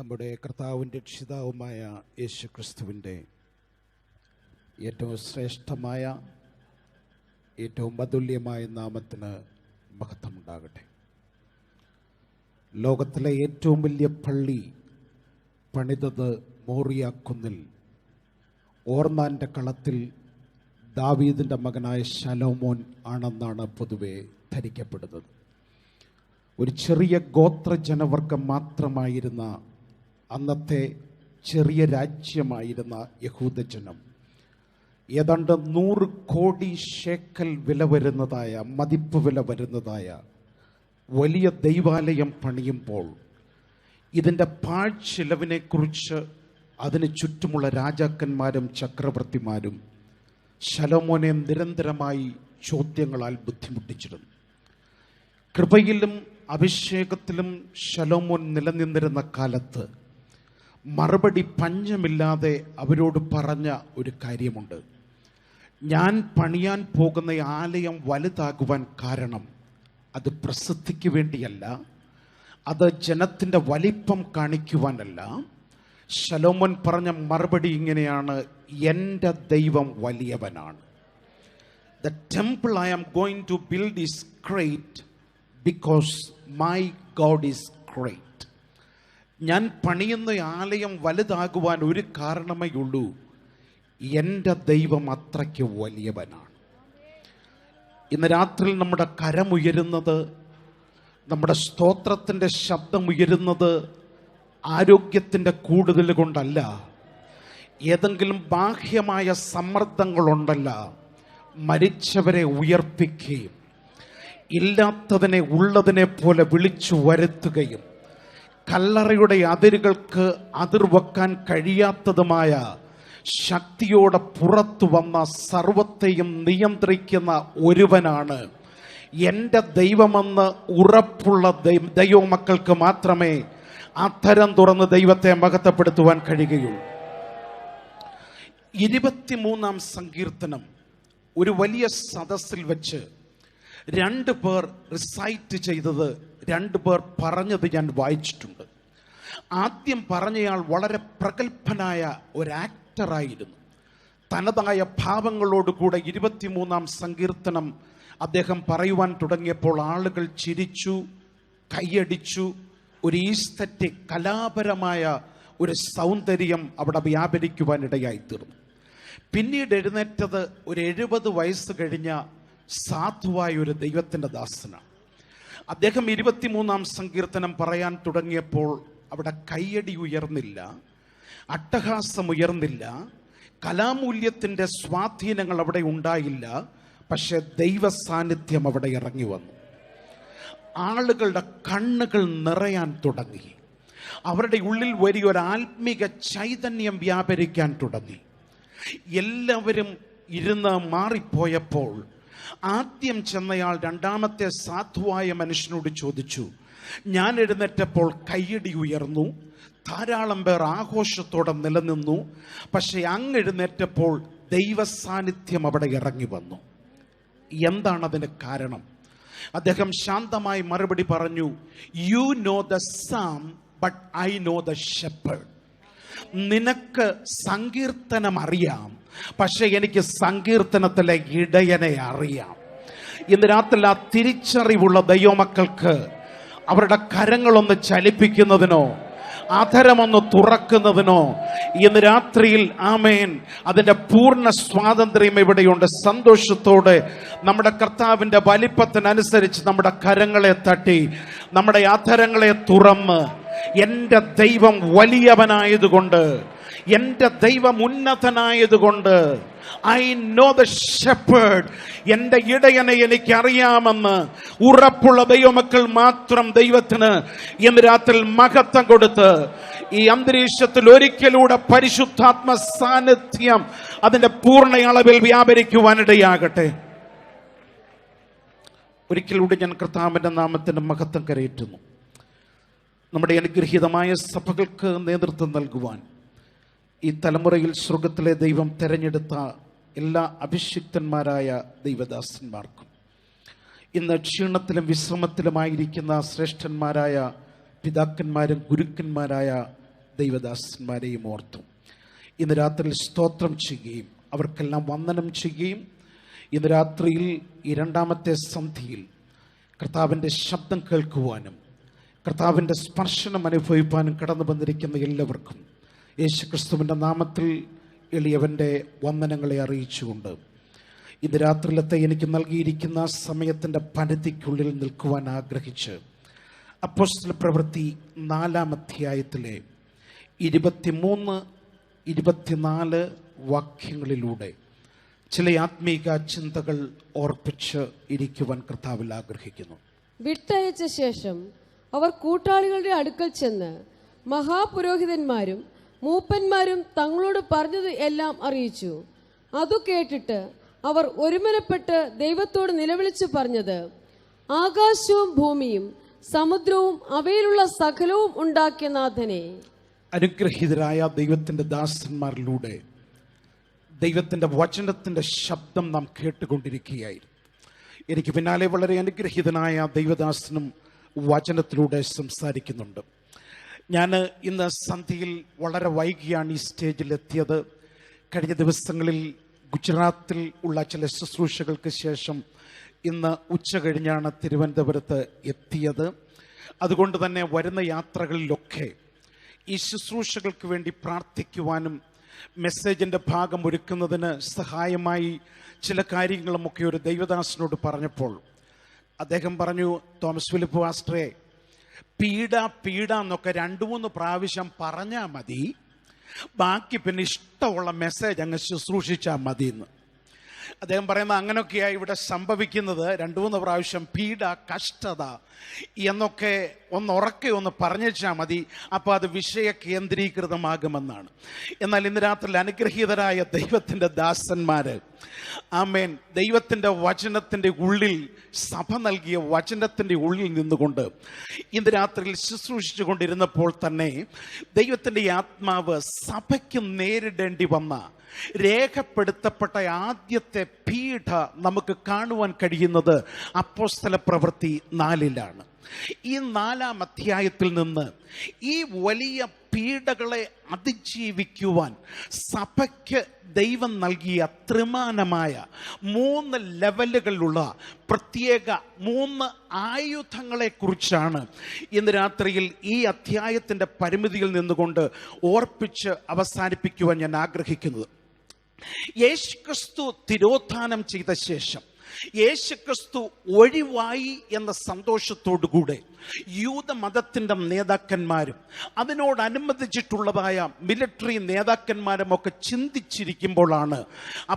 നമ്മുടെ കർത്താവും രക്ഷിതാവുമായ യേശു ക്രിസ്തുവിൻ്റെ ഏറ്റവും ശ്രേഷ്ഠമായ ഏറ്റവും അതുല്യമായ നാമത്തിന് മഹത്വമുണ്ടാകട്ടെ. ലോകത്തിലെ ഏറ്റവും വലിയ പള്ളി പണിതത് മോറിയ കുന്നിൽ ഓർന്നാൻ്റെ കളത്തിൽ ദാവീദിൻ്റെ മകനായ ശലോമോൻ ആണെന്നാണ് പൊതുവെ ധരിക്കപ്പെടുന്നത്. ഒരു ചെറിയ ഗോത്രജനവർഗം മാത്രമായിരുന്ന അന്നത്തെ ചെറിയ രാജ്യമായിരുന്ന യഹൂദജനം ഏതാണ്ട് 100 കോടി ഷേക്കൽ വില വരുന്നതായ മതിപ്പ് വില വരുന്നതായ വലിയ ദൈവാലയം പണിയുമ്പോൾ ഇതിൻ്റെ പാഴ്ചിലവിനെക്കുറിച്ച് അതിന് ചുറ്റുമുള്ള രാജാക്കന്മാരും ചക്രവർത്തിമാരും ശലോമോനെ നിരന്തരമായി ചോദ്യങ്ങളാൽ ബുദ്ധിമുട്ടിച്ചിരുന്നു. കൃപയിലും അഭിഷേകത്തിലും ശലോമോൻ നിലനിന്നിരുന്ന കാലത്ത് മറുപടി പഞ്ഞമില്ലാതെ അവരോട് പറഞ്ഞ ഒരു കാര്യമുണ്ട്. ഞാൻ പണിയാൻ പോകുന്ന ആലയം വലുതാകുവാൻ കാരണം അത് പ്രസിദ്ധിക്ക് വേണ്ടിയല്ല, അത് ജനത്തിൻ്റെ വലിപ്പം കാണിക്കുവാനല്ല. ശലോമോൻ പറഞ്ഞ മറുപടി ഇങ്ങനെയാണ്: എൻ്റെ ദൈവം വലിയവനാണ്. The temple I am going to build is great because my God is great. ഞാൻ പണിയുന്ന ആലയം വലുതാകുവാൻ ഒരു കാരണമേ ഉള്ളൂ, എൻ്റെ ദൈവം അത്രയ്ക്ക് വലിയവനാണ്. ഇന്ന് രാത്രി നമ്മുടെ കരമുയരുന്നത്, നമ്മുടെ സ്തോത്രത്തിൻ്റെ ശബ്ദമുയരുന്നത് ആരോഗ്യത്തിൻ്റെ കൂടുതൽ കൊണ്ടല്ല, ഏതെങ്കിലും ബാഹ്യമായ സമ്മർദ്ദങ്ങളുണ്ടല്ല. മരിച്ചവരെ ഉയർപ്പിക്കുകയും ഇല്ലാത്തതിനെ ഉള്ളതിനെ പോലെ വിളിച്ചു വരുത്തുകയും കല്ലറയുടെ അതിരുകൾക്ക് അതിർവെക്കാൻ കഴിയാത്തതുമായ ശക്തിയോടെ പുറത്തു വന്ന സർവത്തെയും നിയന്ത്രിക്കുന്ന ഒരുവനാണ് എൻ്റെ ദൈവമെന്ന് ഉറപ്പുള്ള ദൈവമക്കൾക്ക് മാത്രമേ അധരം തുറന്ന് ദൈവത്തെ മഹത്വപ്പെടുത്തുവാൻ കഴിയുകയുള്ളൂ. 23-ാം സങ്കീർത്തനം ഒരു വലിയ സദസ്സിൽ വെച്ച് 2 പേർ റിസൈറ്റ് ചെയ്തത്, 2 പേർ പറഞ്ഞത് ഞാൻ വായിച്ചിട്ടുണ്ട്. ആദ്യം പറഞ്ഞയാൾ വളരെ പ്രഗത്ഭനായ ഒരു ആക്ടറായിരുന്നു. തനതായ ഭാവങ്ങളോടുകൂടെ 23-ാം സങ്കീർത്തനം അദ്ദേഹം പറയുവാൻ തുടങ്ങിയപ്പോൾ ആളുകൾ ചിരിച്ചു, കൈയടിച്ചു. ഒരു ഈസ്തറ്റിക് കലാപരമായ ഒരു സൗന്ദര്യം അവിടെ വ്യാപരിക്കുവാനിടയായിത്തീർന്നു. പിന്നീട് എഴുന്നേറ്റത് ഒരു 70 വയസ്സ് കഴിഞ്ഞ സാധുവായ ഒരു ദൈവത്തിൻ്റെ ദാസനാണ്. അദ്ദേഹം 23-ാം സങ്കീർത്തനം പറയാൻ തുടങ്ങിയപ്പോൾ അവിടെ കയ്യടി ഉയർന്നില്ല, അട്ടഹാസം ഉയർന്നില്ല, കലാമൂല്യത്തിൻ്റെ സ്വാധീനങ്ങൾ അവിടെ ഉണ്ടായില്ല. പക്ഷെ ദൈവ സാന്നിധ്യം അവിടെ ഇറങ്ങി വന്നു. ആളുകളുടെ കണ്ണുകൾ നിറയാൻ തുടങ്ങി. അവരുടെ ഉള്ളിൽ വലിയൊരു ആത്മീക ചൈതന്യം വ്യാപരിക്കാൻ തുടങ്ങി. എല്ലാവരും ഇരുന്ന് മാറിപ്പോയപ്പോൾ ആദ്യം ചെന്നയാൾ രണ്ടാമത്തെ സാധുവായ മനുഷ്യനോട് ചോദിച്ചു, ഞാൻ എഴുന്നേറ്റപ്പോൾ കയ്യടി ഉയർന്നു, ധാരാളം പേർ ആഘോഷത്തോടെ നിലനിന്നു, പക്ഷെ അങ്ങ് എഴുന്നേറ്റപ്പോൾ ദൈവ സാന്നിധ്യം അവിടെ ഇറങ്ങി വന്നു. എന്താണ് അതിന് കാരണം? അദ്ദേഹം ശാന്തമായി മറുപടി പറഞ്ഞു, you know the Sam but I know the shepherd. നിനക്ക് സങ്കീർത്തനം അറിയാം, പക്ഷെ എനിക്ക് സങ്കീർത്തനത്തിലെ ഇടയനെ അറിയാം. ഇന്ന് രാത്രി ആ തിരിച്ചറിവുള്ള ദൈവമക്കൾക്ക് അവരുടെ കരങ്ങളൊന്ന് ചലിപ്പിക്കുന്നതിനോ അധരമൊന്ന് തുറക്കുന്നതിനോ ഇന്ന് രാത്രിയിൽ ആമേൻ അതിൻ്റെ പൂർണ്ണ സ്വാതന്ത്ര്യം ഇവിടെയുണ്ട്. സന്തോഷത്തോടെ നമ്മുടെ കർത്താവിൻ്റെ വലിപ്പത്തിനനുസരിച്ച് നമ്മുടെ കരങ്ങളെ തട്ടി നമ്മുടെ അധരങ്ങളെ തുറന്ന്, എൻ്റെ ദൈവം വലിയവനായതുകൊണ്ട്, എൻ്റെ ദൈവം ഉന്നതനായതുകൊണ്ട്, ഐ നോ ദ ഷെപ്പേർഡ്, എൻ്റെ ഇടയനെ എനിക്കറിയാമെന്ന് ഉറപ്പുള്ള ദൈവമക്കൾ മാത്രം ദൈവത്തിന് ഇന്ന് രാത്രി മഹത്വം കൊടുത്ത് ഈ അന്തരീക്ഷത്തിൽ ഒരിക്കലൂടെ പരിശുദ്ധാത്മ സാന്നിധ്യം അതിൻ്റെ പൂർണ്ണ അളവിൽ വ്യാപരിക്കുവാനിടയാകട്ടെ. ഒരിക്കലൂടെ ഞാൻ കർത്താവിൻ്റെ നാമത്തിൻ്റെ മഹത്വം കരയേറ്റുന്നു. നമ്മുടെ അനുഗ്രഹീതമായ സഭകൾക്ക് നേതൃത്വം നൽകുവാൻ ഈ തലമുറയിൽ സ്വർഗത്തിലെ ദൈവം തെരഞ്ഞെടുത്ത എല്ലാ അഭിഷിക്തന്മാരായ ദൈവദാസന്മാർക്കും, ഇന്ന് ക്ഷീണത്തിലും വിശ്രമത്തിലുമായിരിക്കുന്ന ശ്രേഷ്ഠന്മാരായ പിതാക്കന്മാരും ഗുരുക്കന്മാരായ ദൈവദാസന്മാരെയും ഓർത്തു ഇന്ന് രാത്രിയിൽ സ്തോത്രം ചെയ്യുകയും അവർക്കെല്ലാം വന്ദനം ചെയ്യുകയും ഇന്ന് രാത്രിയിൽ ഈ രണ്ടാമത്തെ സന്ധിയിൽ കർത്താവിൻ്റെ ശബ്ദം കേൾക്കുവാനും കർത്താവിൻ്റെ സ്പർശനം അനുഭവിപ്പാനും കടന്നു വന്നിരിക്കുന്ന എല്ലാവർക്കും യേശുക്രിസ്തുവിൻ്റെ നാമത്തിൽ എളിയവൻ്റെ വന്ദനങ്ങളെ അറിയിച്ചുകൊണ്ട് ഇന്ന് രാത്രിയിലത്തെ എനിക്ക് നൽകിയിരിക്കുന്ന സമയത്തിൻ്റെ പരിധിക്കുള്ളിൽ നിൽക്കുവാൻ ആഗ്രഹിച്ച് അപ്പോസ്തല പ്രവൃത്തി 4-ാം അധ്യായത്തിലെ 23-24 വാക്യങ്ങളിലൂടെ ചില ആത്മീക ചിന്തകൾ ഓർപ്പിച്ച് ഇരിക്കുവാൻ കർത്താവിൽ ആഗ്രഹിക്കുന്നു. വിട്ടയച്ച ശേഷം അവർ കൂട്ടാളികളുടെ അടുക്കൽ ചെന്ന് മഹാപുരോഹിതന്മാരും മൂപ്പന്മാരും തങ്ങളോട് പറഞ്ഞത് എല്ലാം അറിയിച്ചു. അതു കേട്ടിട്ട് അവർ ഒരുമനപ്പെട്ട് ദൈവത്തോട് നിലവിളിച്ചു പറഞ്ഞത്, ആകാശവും ഭൂമിയും സമുദ്രവും അവയിലുള്ള സകലവും ഉണ്ടാക്കിയ നാഥനെ. അനുഗ്രഹീതരായ ദൈവത്തിൻ്റെ ദാസന്മാരിലൂടെ ദൈവത്തിൻ്റെ വചനത്തിൻ്റെ ശബ്ദം നാം കേട്ടുകൊണ്ടിരിക്കുകയായിരുന്നു. എനിക്ക് പിന്നാലെ വളരെ അനുഗ്രഹീതനായ ദൈവദാസനും വചനത്തിലൂടെ സംസാരിക്കുന്നുണ്ട്. ഞാൻ ഇന്ന് സന്ധ്യയിൽ വളരെ വൈകിയാണ് ഈ സ്റ്റേജിലെത്തിയത്. കഴിഞ്ഞ ദിവസങ്ങളിൽ ഗുജറാത്തിൽ ഉള്ള ചില ശുശ്രൂഷകൾക്ക് ശേഷം ഇന്ന് ഉച്ച കഴിഞ്ഞാണ് തിരുവനന്തപുരത്ത് എത്തിയത്. അതുകൊണ്ട് തന്നെ വരുന്ന യാത്രകളിലൊക്കെ ഈ ശുശ്രൂഷകൾക്ക് വേണ്ടി പ്രാർത്ഥിക്കുവാനും മെസ്സേജിൻ്റെ ഭാഗം ഒരുക്കുന്നതിന് സഹായമായി ചില കാര്യങ്ങളുമൊക്കെ ഒരു ദൈവദാസനോട് പറഞ്ഞപ്പോൾ അദ്ദേഹം പറഞ്ഞു, തോമസ് ഫിലിപ്പ് പാസ്റ്ററെ, പീഡ എന്നൊക്കെ 2-3 പ്രാവശ്യം പറഞ്ഞാൽ മതി, ബാക്കി പിന്നെ ഇഷ്ടമുള്ള മെസ്സേജ് അങ്ങ് ശുശ്രൂഷിച്ചാൽ മതി എന്ന്. അദ്ദേഹം പറയുന്നത് അങ്ങനെയൊക്കെയായി ഇവിടെ സംഭവിക്കുന്നത്. 2-3 പ്രാവശ്യം പീഡ, കഷ്ടത എന്നൊക്കെ ഉറക്കെ പറഞ്ഞാൽ മതി, അപ്പോൾ അത് വിഷയ കേന്ദ്രീകൃതമാകുമെന്നാണ്. എന്നാൽ ഇന്ന് രാത്രി അനുഗ്രഹീതരായ ദൈവത്തിൻ്റെ ദാസന്മാർ, ആമേൻ, ദൈവത്തിൻ്റെ വചനത്തിൻ്റെ ഉള്ളിൽ, സഭ നൽകിയ വചനത്തിൻ്റെ ഉള്ളിൽ നിന്നുകൊണ്ട് ഇന്ന് രാത്രിയിൽ ശുശ്രൂഷിച്ചു കൊണ്ടിരുന്നപ്പോൾ തന്നെ ദൈവത്തിൻ്റെ ആത്മാവ് സഭയ്ക്ക് നേരിടേണ്ടി വന്ന രേഖപ്പെടുത്തപ്പെട്ട ആദ്യത്തെ പീഡ നമുക്ക് കാണുവാൻ കഴിയുന്നത് അപ്പോസ്തല പ്രവൃത്തി 4-ലാണ്. ഈ 4-ാം അധ്യായത്തിൽ നിന്ന് ഈ വലിയ പീഡകളെ അതിജീവിക്കുവാൻ സഭയ്ക്ക് ദൈവം നൽകിയ ത്രിമാനമായ 3 ലെവലുകളിലുള്ള പ്രത്യേക 3 ആയുധങ്ങളെക്കുറിച്ചാണ് ഇന്ന് രാത്രിയിൽ ഈ അധ്യായത്തിൻ്റെ പരിമിതിയിൽ നിന്നുകൊണ്ട് ഓർപ്പിച്ച് അവസാനിപ്പിക്കുവാൻ ഞാൻ ആഗ്രഹിക്കുന്നത്. യേശുക്രിസ്തു തിരോധാനം ചെയ്ത ശേഷം യേശുക്രിസ്തു ഒഴിവായി എന്ന സന്തോഷത്തോടുകൂടെ യൂതമതത്തിൻ്റെ നേതാക്കന്മാരും അതിനോടനുബന്ധിച്ചിട്ടുള്ളതായ മിലിറ്ററി നേതാക്കന്മാരുമൊക്കെ ചിന്തിച്ചിരിക്കുമ്പോഴാണ്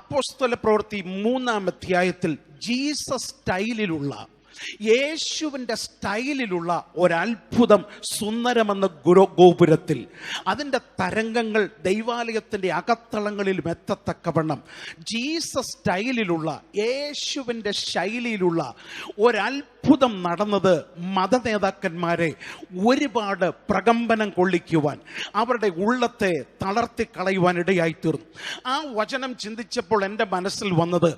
അപ്പോസ്തല പ്രവൃത്തി 3-ാം അധ്യായത്തിൽ ജീസസ് സ്റ്റൈലിലുള്ള, യേശുവിൻ്റെ സ്റ്റൈലിലുള്ള ഒരത്ഭുതം സുന്ദരമെന്ന ഗോപുരത്തിൽ അതിൻ്റെ തരംഗങ്ങൾ ദൈവാലയത്തിൻ്റെ അകത്തളങ്ങളിലും എത്തത്തക്കവണ്ണം ജീസസ് സ്റ്റൈലിലുള്ള, യേശുവിൻ്റെ ശൈലിയിലുള്ള ഒരത്ഭുതം നടന്നത് മതനേതാക്കന്മാരെ ഒരുപാട് പ്രകമ്പനം കൊള്ളിക്കുവാൻ, അവരുടെ ഉള്ളത്തെ തളർത്തിക്കളയുവാൻ ഇടയായിത്തീർന്നു. ആ വചനം ചിന്തിച്ചപ്പോൾ എൻ്റെ മനസ്സിൽ വന്നത്,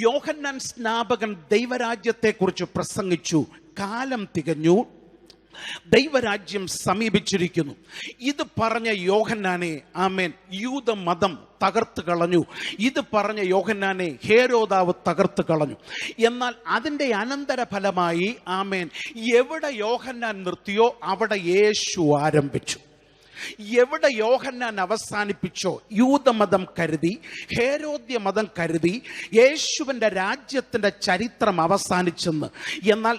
യോഹന്നാൻ സ്നാപകൻ ദൈവരാജ്യത്തെക്കുറിച്ച് പ്രസംഗിച്ചു, കാലം തികഞ്ഞു, ദൈവരാജ്യം സമീപിച്ചിരിക്കുന്നു. ഇത് പറഞ്ഞ യോഹന്നാനെ, ആമേൻ, യൂതമതം തകർത്ത് കളഞ്ഞു. ഇത് പറഞ്ഞ യോഹന്നാനെ ഹേരോദാവ് തകർത്ത് കളഞ്ഞു. എന്നാൽ അതിൻ്റെ അനന്തരഫലമായി, ആമേൻ, എവിടെ യോഹന്നാൻ നിർത്തിയോ അവിടെ യേശു ആരംഭിച്ചു. എവിടെ യോഹന്നാൻ അവസാനിപ്പിച്ചോ യൂതമതം കരുതി, ഹേരോദ്യ മതം കരുതി യേശുവിൻ്റെ രാജ്യത്തിൻ്റെ ചരിത്രം അവസാനിച്ചെന്ന്. എന്നാൽ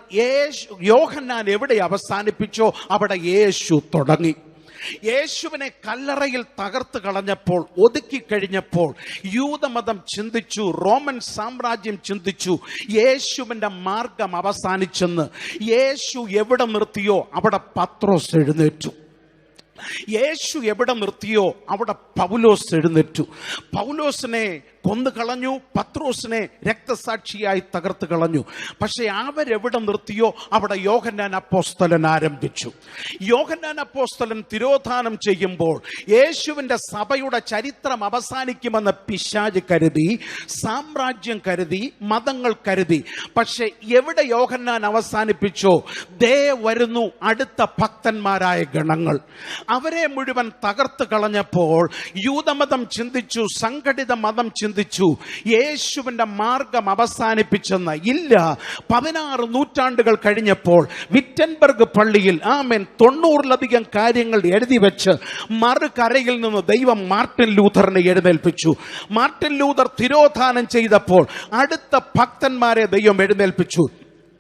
യോഹന്നാൻ എവിടെ അവസാനിപ്പിച്ചോ അവിടെ യേശു തുടങ്ങി. യേശുവിനെ കല്ലറയിൽ തകർത്ത് കളഞ്ഞപ്പോൾ, ഒതുക്കി കഴിഞ്ഞപ്പോൾ യൂതമതം ചിന്തിച്ചു, റോമൻ സാമ്രാജ്യം ചിന്തിച്ചു, യേശുവിൻ്റെ മാർഗം അവസാനിച്ചെന്ന്. യേശു എവിടെ നിർത്തിയോ അവിടെ പത്രോസ് എഴുന്നേറ്റു. യേശു എവിടെ നിർത്തിയോ അവിടെ പൗലോസ് എഴുന്നേറ്റു. പൗലോസിനെ കൊന്നു കളഞ്ഞു, പത്രോസിനെ രക്തസാക്ഷിയായി തകർത്ത് കളഞ്ഞു. പക്ഷെ അവരെവിടെ നിർത്തിയോ അവിടെ യോഹന്നാൻ അപ്പോസ്തലൻ ആരംഭിച്ചു. യോഹന്നാൻ അപ്പോസ്തലൻ തിരോധാനം ചെയ്യുമ്പോൾ യേശുവിന്റെ സഭയുടെ ചരിത്രം അവസാനിക്കുമെന്ന് പിശാച് കരുതി, സാമ്രാജ്യം കരുതി, മതങ്ങൾ കരുതി. പക്ഷെ എവിടെ യോഹന്നാൻ അവസാനിപ്പിച്ചോ, ദേ വരുന്നു അടുത്ത ഭക്തന്മാരായ ഗണങ്ങൾ. അവരെ മുഴുവൻ തകർത്ത് കളഞ്ഞപ്പോൾ യൂതമതം ചിന്തിച്ചു, സംഘടിത മതം ചിന്തിച്ചു, യേശുവിന്റെ മാർഗം അവസാനിപ്പിച്ചെന്ന്. ഇല്ല, 16 നൂറ്റാണ്ടുകൾ കഴിഞ്ഞപ്പോൾ വിറ്റൻബർഗ് പള്ളിയിൽ 90-ലധികം കാര്യങ്ങൾ എഴുതി വെച്ച് മറുകരയിൽ നിന്ന് ദൈവം മാർട്ടിൻ ലൂഥറിനെ എഴുന്നേൽപ്പിച്ചു. മാർട്ടിൻ ലൂഥർ തിരോധാനം ചെയ്തപ്പോൾ അടുത്ത ഭക്തന്മാരെ ദൈവം എഴുന്നേൽപ്പിച്ചു.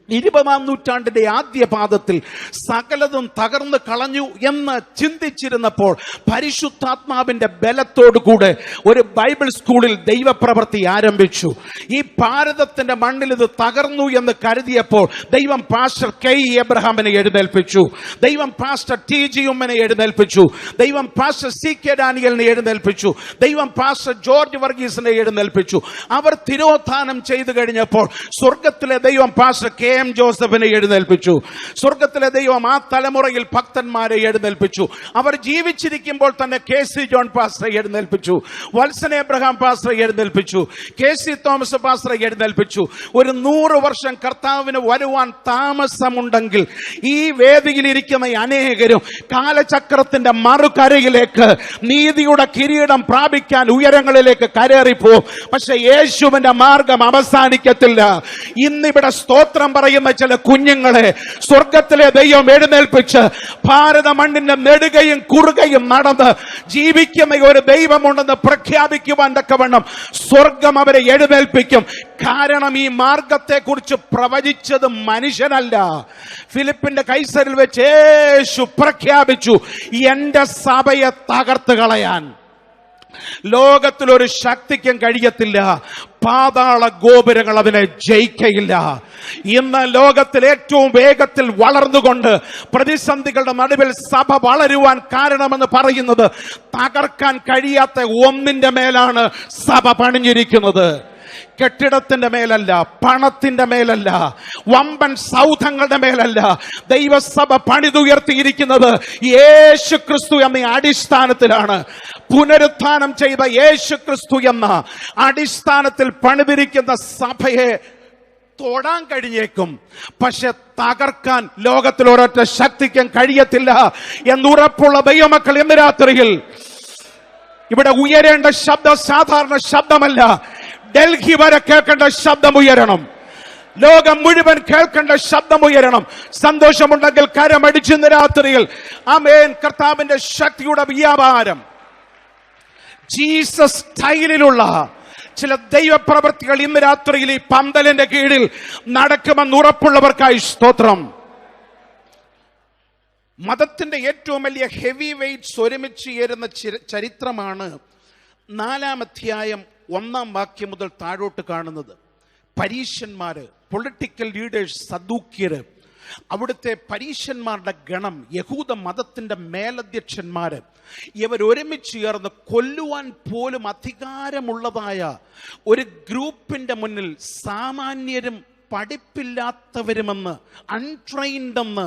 20-ാം നൂറ്റാണ്ടിന്റെ ആദ്യ പാദത്തിൽ സകലതും തകർന്നു കളഞ്ഞു എന്ന് ചിന്തിച്ചിരുന്നപ്പോൾ പരിശുദ്ധാത്മാവിന്റെ ബലത്തോടുകൂടെ ഒരു ബൈബിൾ സ്കൂളിൽ ദൈവപ്രവൃത്തി ആരംഭിച്ചു. ഈ ഭാരതത്തിന്റെ മണ്ണിൽ ഇത് തകർന്നു എന്ന് കരുതിയപ്പോൾ ദൈവം പാസ്റ്റർ കെ എബ്രഹാമിനെ എഴുന്നേൽപ്പിച്ചു, ദൈവം പാസ്റ്റർ TG ഉമ്മനെ എഴുന്നേൽപ്പിച്ചു, ദൈവം പാസ്റ്റർ CK ഡാനിയലിനെ എഴുന്നേൽപ്പിച്ചു, ദൈവം പാസ്റ്റർ ജോർജ് വർഗീസിനെ എഴുന്നേൽപ്പിച്ചു. അവർ തിരോധാനം ചെയ്തു കഴിഞ്ഞപ്പോൾ സ്വർഗത്തിലെ ദൈവം പാസ്റ്റർ KM ജോസഫിനെ എഴുന്നേൽപ്പിച്ചു. സ്വർഗത്തിലെ ദൈവം ആ തലമുറയിൽ ഭക്തന്മാരെ എഴുന്നേൽപ്പിച്ചു. അവർ ജീവിച്ചിരിക്കുമ്പോൾ തന്നെ KC ജോൺ പാസ്റ്ററെ എഴുന്നേൽപ്പിച്ചു, വത്സൻ എബ്രഹാം പാസ്റ്ററെ എഴുന്നേൽപ്പിച്ചു, KC തോമസ് പാസ്റ്ററെ എഴുന്നേൽപ്പിച്ചു. ഒരു 100 വർഷം കർത്താവിന് വരുവാൻ താമസമുണ്ടെങ്കിൽ ഈ വേദിയിൽ ഇരിക്കുന്ന അനേകരും കാലചക്രത്തിന്റെ മറുകരയിലേക്ക് നീതിയുടെ കിരീടം പ്രാപിക്കാൻ ഉയരങ്ങളിലേക്ക് കരേറിപ്പോവും. പക്ഷെ യേശുവിന്റെ മാർഗം അവസാനിക്കത്തില്ല. ഇന്നിവിടെ സ്തോത്രം പറയുന്ന ചില കുഞ്ഞുങ്ങളെ സ്വർഗത്തിലെ ദൈവം എഴുന്നേൽപ്പിച്ച് ഭാരത മണ്ണിന്റെ നെടുകയും കുറുകയും നടന്ന് ജീവിക്കുന്ന ഒരു ദൈവമുണ്ടെന്ന് പ്രഖ്യാപിക്കുവാൻ തക്കവണ്ണം സ്വർഗം അവരെ എഴുന്നേൽപ്പിക്കും. കാരണം ഈ മാർഗത്തെ കുറിച്ച് പ്രവചിച്ചത് മനുഷ്യനല്ല. ഫിലിപ്പിന്റെ കൈസരിൽ വെച്ച് യേശു പ്രഖ്യാപിച്ചു, എന്റെ സഭയെ തകർത്ത് കളയാൻ ലോകത്തിലൊരു ശക്തിക്കും കഴിയത്തില്ല. പാതാള ഗോപുരങ്ങൾ അതിനെ ജയിക്കയില്ല. ഇന്ന് ലോകത്തിൽ ഏറ്റവും വേഗത്തിൽ വളർന്നുകൊണ്ട് പ്രതിസന്ധികളുടെ നടുവിൽ സഭ വളരുവാൻ കാരണമെന്ന് പറയുന്നത് തകർക്കാൻ കഴിയാത്ത ഒന്നിന്റെ മേലാണ് സഭ പണിഞ്ഞിരിക്കുന്നത്. കെട്ടിടത്തിന്റെ മേലല്ല, പണത്തിന്റെ മേലല്ല, വമ്പൻ സൗധങ്ങളുടെ മേലല്ല. ദൈവസഭ പണിതുയർത്തിയിരിക്കുന്നത് യേശു ക്രിസ്തു എന്ന അടിസ്ഥാനത്തിലാണ്. പുനരുത്ഥാനം ചെയ്ത യേശു ക്രിസ്തു എന്ന അടിസ്ഥാനത്തിൽ പണിതിരിക്കുന്ന സഭയെ തൊടാൻ കഴിഞ്ഞേക്കും, പക്ഷെ തകർക്കാൻ ലോകത്തിൽ ഒരൊറ്റ ശക്തിക്കും കഴിയത്തില്ല എന്നുറപ്പുള്ള ദൈവമക്കൾ ഇന്ന് രാത്രിയിൽ ഇവിടെ ഉയരേണ്ട ശബ്ദം സാധാരണ ശബ്ദമല്ല. ഡൽഹി വരെ കേൾക്കേണ്ട ശബ്ദം ഉയരണം, ലോകം മുഴുവൻ കേൾക്കേണ്ട ശബ്ദം ഉയരണം. സന്തോഷമുണ്ടെങ്കിൽ കരമടിച്ച് ഇന്ന് രാത്രിയിൽ ആമേൻ. കർത്താവിന്റെ ശക്തിയുടെ വ്യാപാരം ജീസസ് സ്റ്റൈലിലുള്ള ചില ദൈവപ്രവൃത്തികൾ ഇന്ന് രാത്രിയിൽ ഈ പന്തലിന്റെ കീഴിൽ നടക്കുമെന്ന് ഉറപ്പുള്ളവർക്കായി സ്തോത്രം. മതത്തിന്റെ ഏറ്റവും വലിയ ഹെവി വെയ്റ്റ്സ് ഒരുമിച്ച് ചേരുന്ന ചരിത്രമാണ് 4-ാം അധ്യായം 1-ാം വാക്യം മുതൽ താഴോട്ട് കാണുന്നത്. പരീശന്മാര്, പൊളിറ്റിക്കൽ ലീഡേഴ്സ്, സദൂക്യര്, അവിടുത്തെ പരീശന്മാരുടെ ഗണം, യഹൂദ മതത്തിന്റെ മേലധ്യക്ഷന്മാര്, ഇവർ ഒരുമിച്ച് ചേർന്ന് കൊല്ലുവാൻ പോലും അധികാരമുള്ളതായ ഒരു ഗ്രൂപ്പിന്റെ മുന്നിൽ സാമാന്യരും പഠിപ്പില്ലാത്തവരുമെന്ന്, അൺട്രെയിൻഡ്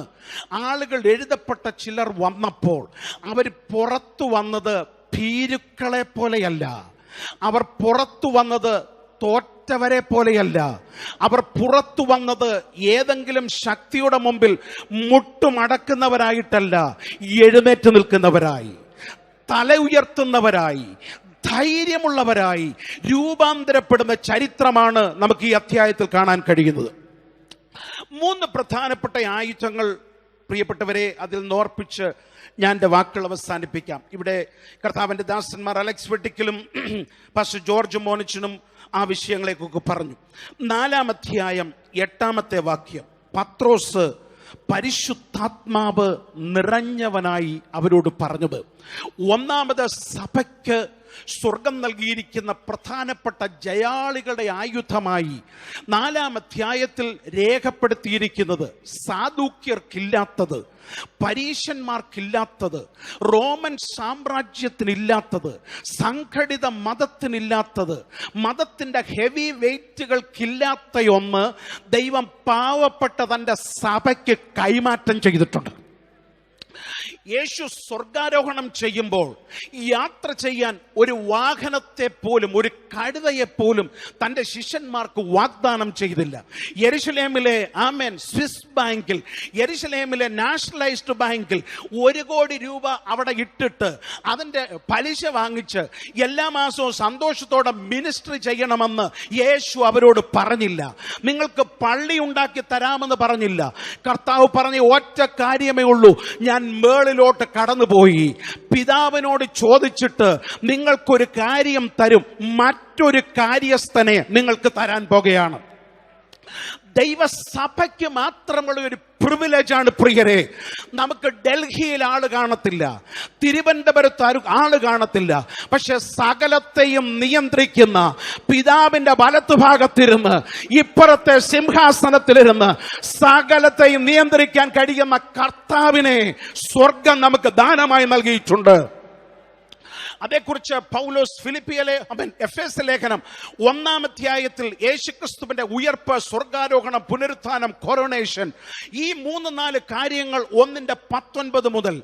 ആളുകൾ എഴുതപ്പെട്ട ചിലർ വന്നപ്പോൾ അവർ പുറത്തു വന്നത് ഭീരുക്കളെ പോലെയല്ല, അവർ പുറത്തു വന്നത് തോറ്റവരെ പോലെയല്ല, അവർ പുറത്തു വന്നത് ഏതെങ്കിലും ശക്തിയുടെ മുമ്പിൽ മുട്ടുമടക്കുന്നവരായിട്ടല്ല, എഴുന്നേറ്റ് നിൽക്കുന്നവരായി, തല ഉയർത്തുന്നവരായി, ധൈര്യമുള്ളവരായി രൂപാന്തരപ്പെടുന്ന ചരിത്രമാണ് നമുക്ക് ഈ അധ്യായത്തിൽ കാണാൻ കഴിയുന്നത്. 3 പ്രധാനപ്പെട്ട ആയുധങ്ങൾ പ്രിയപ്പെട്ടവരെ അതിൽ നോർപ്പിച്ച് ഞാൻ എൻ്റെ വാക്കുകൾ അവസാനിപ്പിക്കാം. ഇവിടെ കർത്താവിൻ്റെ ദാസന്മാർ അലക്സ് വെട്ടിക്കലും പാസ്റ്റർ ജോർജ് മോനിച്ചനും ആ വിഷയങ്ങളെക്കൊക്കെ പറഞ്ഞു. 4-ാം അധ്യായം 8-ാമത്തെ വാക്യം, പത്രോസ് പരിശുദ്ധാത്മാവ് നിറഞ്ഞവനായി അവരോട് പറഞ്ഞത്. ഒന്നാമത് സഭയ്ക്ക് സ്വർഗം നൽകിയിരിക്കുന്ന പ്രധാനപ്പെട്ട ജയാളികളുടെ ആയുധമായി 4-ാം അധ്യായത്തിൽ രേഖപ്പെടുത്തിയിരിക്കുന്നത് സാദൂക്യർക്കില്ലാത്തത്, പരീശന്മാർക്കില്ലാത്തത്, റോമൻ സാമ്രാജ്യത്തിനില്ലാത്തത്, സംഘടിത മതത്തിനില്ലാത്തത്, മതത്തിന്റെ ഹെവി വെയ്റ്റുകൾക്കില്ലാത്ത ഒന്ന് ദൈവം പാവപ്പെട്ട തൻ്റെ സഭയ്ക്ക് കൈമാറ്റം ചെയ്തിട്ടുണ്ട്. യേശു സ്വർഗാരോഹണം ചെയ്യുമ്പോൾ യാത്ര ചെയ്യാൻ ഒരു വാഹനത്തെ പോലും, ഒരു കഴുതയെപ്പോലും തൻ്റെ ശിഷ്യന്മാർക്ക് വാഗ്ദാനം ചെയ്തില്ല. യെരുശലേമിലെ സ്വിസ് ബാങ്കിൽ, യെരുശലേമിലെ നാഷണലൈസ്ഡ് ബാങ്കിൽ 1 കോടി രൂപ അവിടെ ഇട്ടിട്ട് അതിൻ്റെ പലിശ വാങ്ങിച്ച് എല്ലാ മാസവും സന്തോഷത്തോടെ മിനിസ്ട്രി ചെയ്യണമെന്ന് യേശു അവരോട് പറഞ്ഞില്ല. നിങ്ങൾക്ക് പള്ളി ഉണ്ടാക്കി തരാമെന്ന് പറഞ്ഞില്ല. കർത്താവ് പറഞ്ഞ ഒറ്റ കാര്യമേ ഉള്ളൂ, ഞാൻ മേളിലോട്ട് കടന്നുപോയി പിതാവിനോട് ചോദിച്ചിട്ട് നിങ്ങൾക്കൊരു കാര്യം തരും, മറ്റൊരു കാര്യസ്ഥനെ നിങ്ങൾക്ക് തരാൻ പോകുകയാണ്. ദൈവസഭയ്ക്ക് മാത്രമുള്ള ഒരു പ്രിവിലേജാണ് പ്രിയരെ. നമുക്ക് ഡൽഹിയിൽ ആള് കാണത്തില്ല, തിരുവനന്തപുരത്ത് ആള് കാണത്തില്ല, പക്ഷെ സകലത്തെയും നിയന്ത്രിക്കുന്ന പിതാവിന്റെ വലത്തുഭാഗത്തിരുന്ന് ഇപ്പുറത്തെ സിംഹാസനത്തിലിരുന്ന് സകലത്തെയും നിയന്ത്രിക്കാൻ കഴിയുന്ന കർത്താവിനെ സ്വർഗം നമുക്ക് ദാനമായി നൽകിയിട്ടുണ്ട്. അതേക്കുറിച്ച് പൗലോസ് എഫേസ്യ ലേഖനം 1-ാം അധ്യായത്തിൽ യേശുക്രിസ്തുവിന്റെ ഉയർപ്പ്, സ്വർഗാരോഹണം, പുനരുത്ഥാനം, കൊറോണേഷൻ, ഈ 3-4 കാര്യങ്ങൾ 1:19 മുതൽ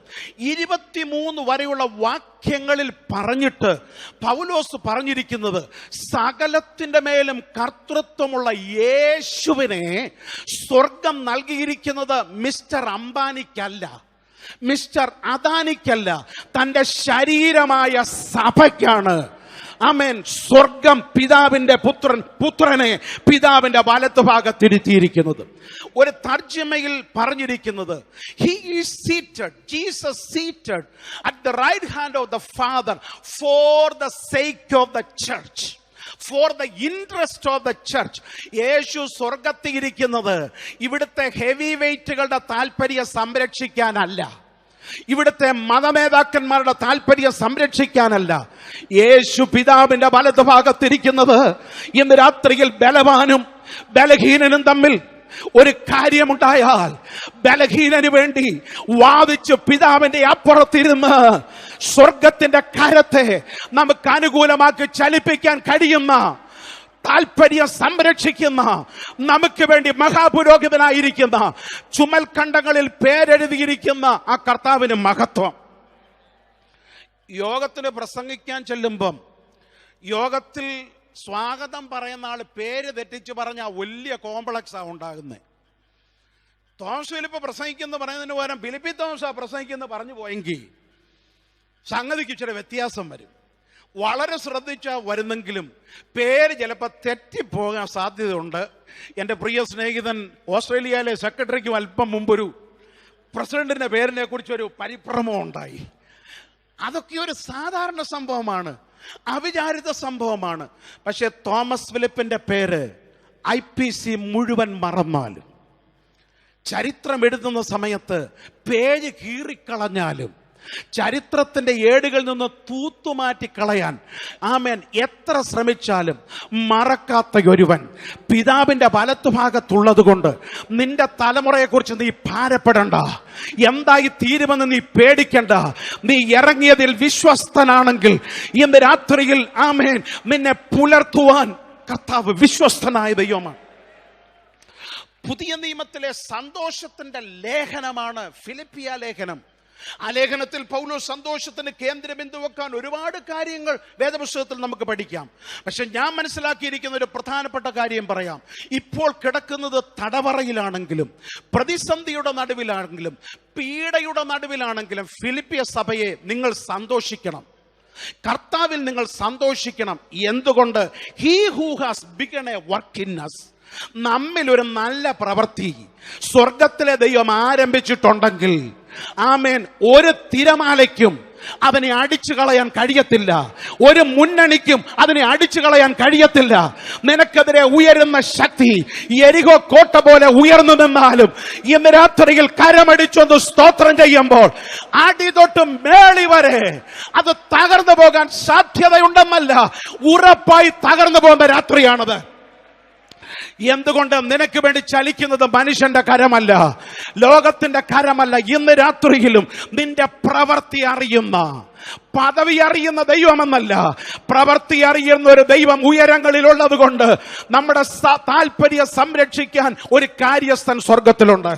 23 വരെയുള്ള വാക്യങ്ങളിൽ പറഞ്ഞിട്ട് പൗലോസ് പറഞ്ഞിരിക്കുന്നത് സകലത്തിന്റെ മേലും കർത്തൃത്വമുള്ള യേശുവിനെ സ്വർഗം നൽകിയിരിക്കുന്നത് മിസ്റ്റർ അംബാനിക്കല്ല, മിസ്റ്റർ അദാനിക്കല്ല, തൻ്റെ ശരീരമായ സഭയ്ക്കാണ്. ആമേൻ. സ്വർഗം പിതാവിന്റെ പുത്രനെ പിതാവിന്റെ വലത്തുഭാഗത്തിരുത്തിയിരിക്കുന്നത്. ഒരു തർജ്ജമയിൽ പറഞ്ഞിരിക്കുന്നത് he is seated, Jesus seated at the right hand of the Father for the sake of the church, for the interest of the church. യേശു സ്വർഗത്തിൽ ഇരിക്കുന്നത് ഇവിടുത്തെ ഹെവി വെയ്റ്റുകളുടെ താല്പര്യം സംരക്ഷിക്കാനല്ല, ഇവിടുത്തെ മതനേതാക്കന്മാരുടെ താല്പര്യം സംരക്ഷിക്കാനല്ല. യേശു പിതാവിന്റെ വലതുഭാഗത്തിരിക്കുന്നത് ഇന്ന് രാത്രിയിൽ ബലവാനും ബലഹീനനും തമ്മിൽ ഒരു കാര്യമുണ്ടായാൽ ബലഹീനന് വേണ്ടി വാദിച്ച് പിതാവിന്റെ അപ്പുറത്തിരുന്ന് സ്വർഗത്തിന്റെ കരത്തെ നമുക്ക് അനുകൂലമാക്കി ചലിപ്പിക്കാൻ കഴിയുന്ന, താല്പര്യം സംരക്ഷിക്കുന്ന, നമുക്ക് വേണ്ടി മഹാപുരോഹിതനായിരിക്കുന്ന, ചുമൽഖണ്ഡങ്ങളിൽ പേരെഴുതിയിരിക്കുന്ന ആ കർത്താവിന് മഹത്വം. യോഗത്തിന് പ്രസംഗിക്കാൻ ചെല്ലുമ്പം യോഗത്തിൽ സ്വാഗതം പറയുന്ന ആൾ പേര് തെറ്റിച്ച് പറഞ്ഞാൽ വലിയ കോംപ്ലക്സാണ് ഉണ്ടാകുന്നത്. തോമസ് ഫിലിപ്പ് പ്രസംഗിക്കുന്ന പറയുന്നതിന് പകരം ഫിലിപ്പി തോമസാ പ്രസംഗിക്കുന്ന പറഞ്ഞു പോയെങ്കിൽ സംഗതിക്ക് ഇച്ചിരി വ്യത്യാസം വരും. വളരെ ശ്രദ്ധിച്ചാൽ വരുന്നെങ്കിലും പേര് ചിലപ്പോൾ തെറ്റിപ്പോകാൻ സാധ്യതയുണ്ട്. എൻ്റെ പ്രിയ സ്നേഹിതൻ ഓസ്ട്രേലിയയിലെ സെക്രട്ടറിക്കും അല്പം മുമ്പൊരു പ്രസിഡന്റിന്റെ പേരിനെ കുറിച്ചൊരു പരിഭ്രമം ഉണ്ടായി. അതൊക്കെ ഒരു സാധാരണ സംഭവമാണ്, അവിചാരിത സംഭവമാണ്. പക്ഷെ തോമസ് ഫിലിപ്പിന്റെ പേര് IPC മുഴുവൻ മറന്നാലും, ചരിത്രം എഴുതുന്ന സമയത്ത് പേജ് കീറിക്കളഞ്ഞാലും, ചരിത്രത്തിന്റെ ഏടുകളിൽ നിന്ന് തൂത്തുമാറ്റി കളയാൻ എത്ര ശ്രമിച്ചാലും മറക്കാത്ത ഒരുവൻ പിതാവിന്റെ വലത്തുഭാഗത്തുള്ളത് കൊണ്ട് നിന്റെ തലമുറയെക്കുറിച്ച് നീ ഭാരപ്പെടണ്ട, എന്തായി തീരുമെന്ന് നീ പേടിക്കണ്ട. നീ ഇറങ്ങിയതിൽ വിശ്വസ്തനാണെങ്കിൽ ഇന്ന് രാത്രിയിൽ നിന്നെ പുലർത്തുവാൻ കർത്താവ് വിശ്വസ്തനായ ദൈവമാണ്. പുതിയ നിയമത്തിലെ സന്തോഷത്തിന്റെ ലേഖനമാണ് ഫിലിപ്പിയ ലേഖനം. ആ ലേഖനത്തിൽ പൗലോസ് സന്തോഷത്തിന് കേന്ദ്രബിന്ദു വെക്കാൻ ഒരുപാട് കാര്യങ്ങൾ വേദപുസ്തകത്തിൽ നമുക്ക് പഠിക്കാം. പക്ഷെ ഞാൻ മനസ്സിലാക്കിയിരിക്കുന്ന ഒരു പ്രധാനപ്പെട്ട കാര്യം പറയാം. ഇപ്പോൾ കിടക്കുന്നത് തടവറയിലാണെങ്കിലും, പ്രതിസന്ധിയുടെ നടുവിലാണെങ്കിലും, പീഡയുടെ നടുവിലാണെങ്കിലും ഫിലിപ്പിയ സഭയെ നിങ്ങൾ സന്തോഷിക്കണം, കർത്താവിൽ നിങ്ങൾ സന്തോഷിക്കണം. എന്തുകൊണ്ട്? He who has begun A work in us, നമ്മിൽ ഒരു നല്ല പ്രവൃത്തി സ്വർഗത്തിലെ ദൈവം ആരംഭിച്ചിട്ടുണ്ടെങ്കിൽ ഒരു തിരമാലയ്ക്കും അതിനെ അടിച്ചു കളയാൻ കഴിയത്തില്ല. ഒരു മുന്നണിക്കും അതിനെ അടിച്ചു കളയാൻ കഴിയത്തില്ല. നിനക്കെതിരെ ഉയരുന്ന ശക്തി യെരിഹോ കോട്ട പോലെ ഉയർന്നു നിന്നാലും ഇന്ന് രാത്രിയിൽ കരമടിച്ചൊന്ന് സ്തോത്രം ചെയ്യുമ്പോൾ അടി തൊട്ട് മേളി വരെ അത് തകർന്നു പോകാൻ സാധ്യതയുണ്ടെന്നല്ല, ഉറപ്പായി തകർന്നു പോകുന്ന രാത്രിയാണത്. എന്തുകൊണ്ട്? നിനക്ക് വേണ്ടി ചലിക്കുന്നത് മനുഷ്യന്റെ കരമല്ല, ലോകത്തിന്റെ കരമല്ല. ഇന്ന് രാത്രിയിലും നിന്റെ പ്രവൃത്തി അറിയുന്ന, പദവി അറിയുന്ന ദൈവമെന്നല്ല, പ്രവൃത്തി അറിയുന്ന ഒരു ദൈവം ഉയരങ്ങളിലുള്ളത് കൊണ്ട് നമ്മുടെ താല്പര്യം സംരക്ഷിക്കാൻ ഒരു കാര്യസ്ഥൻ സ്വർഗത്തിലുണ്ട്.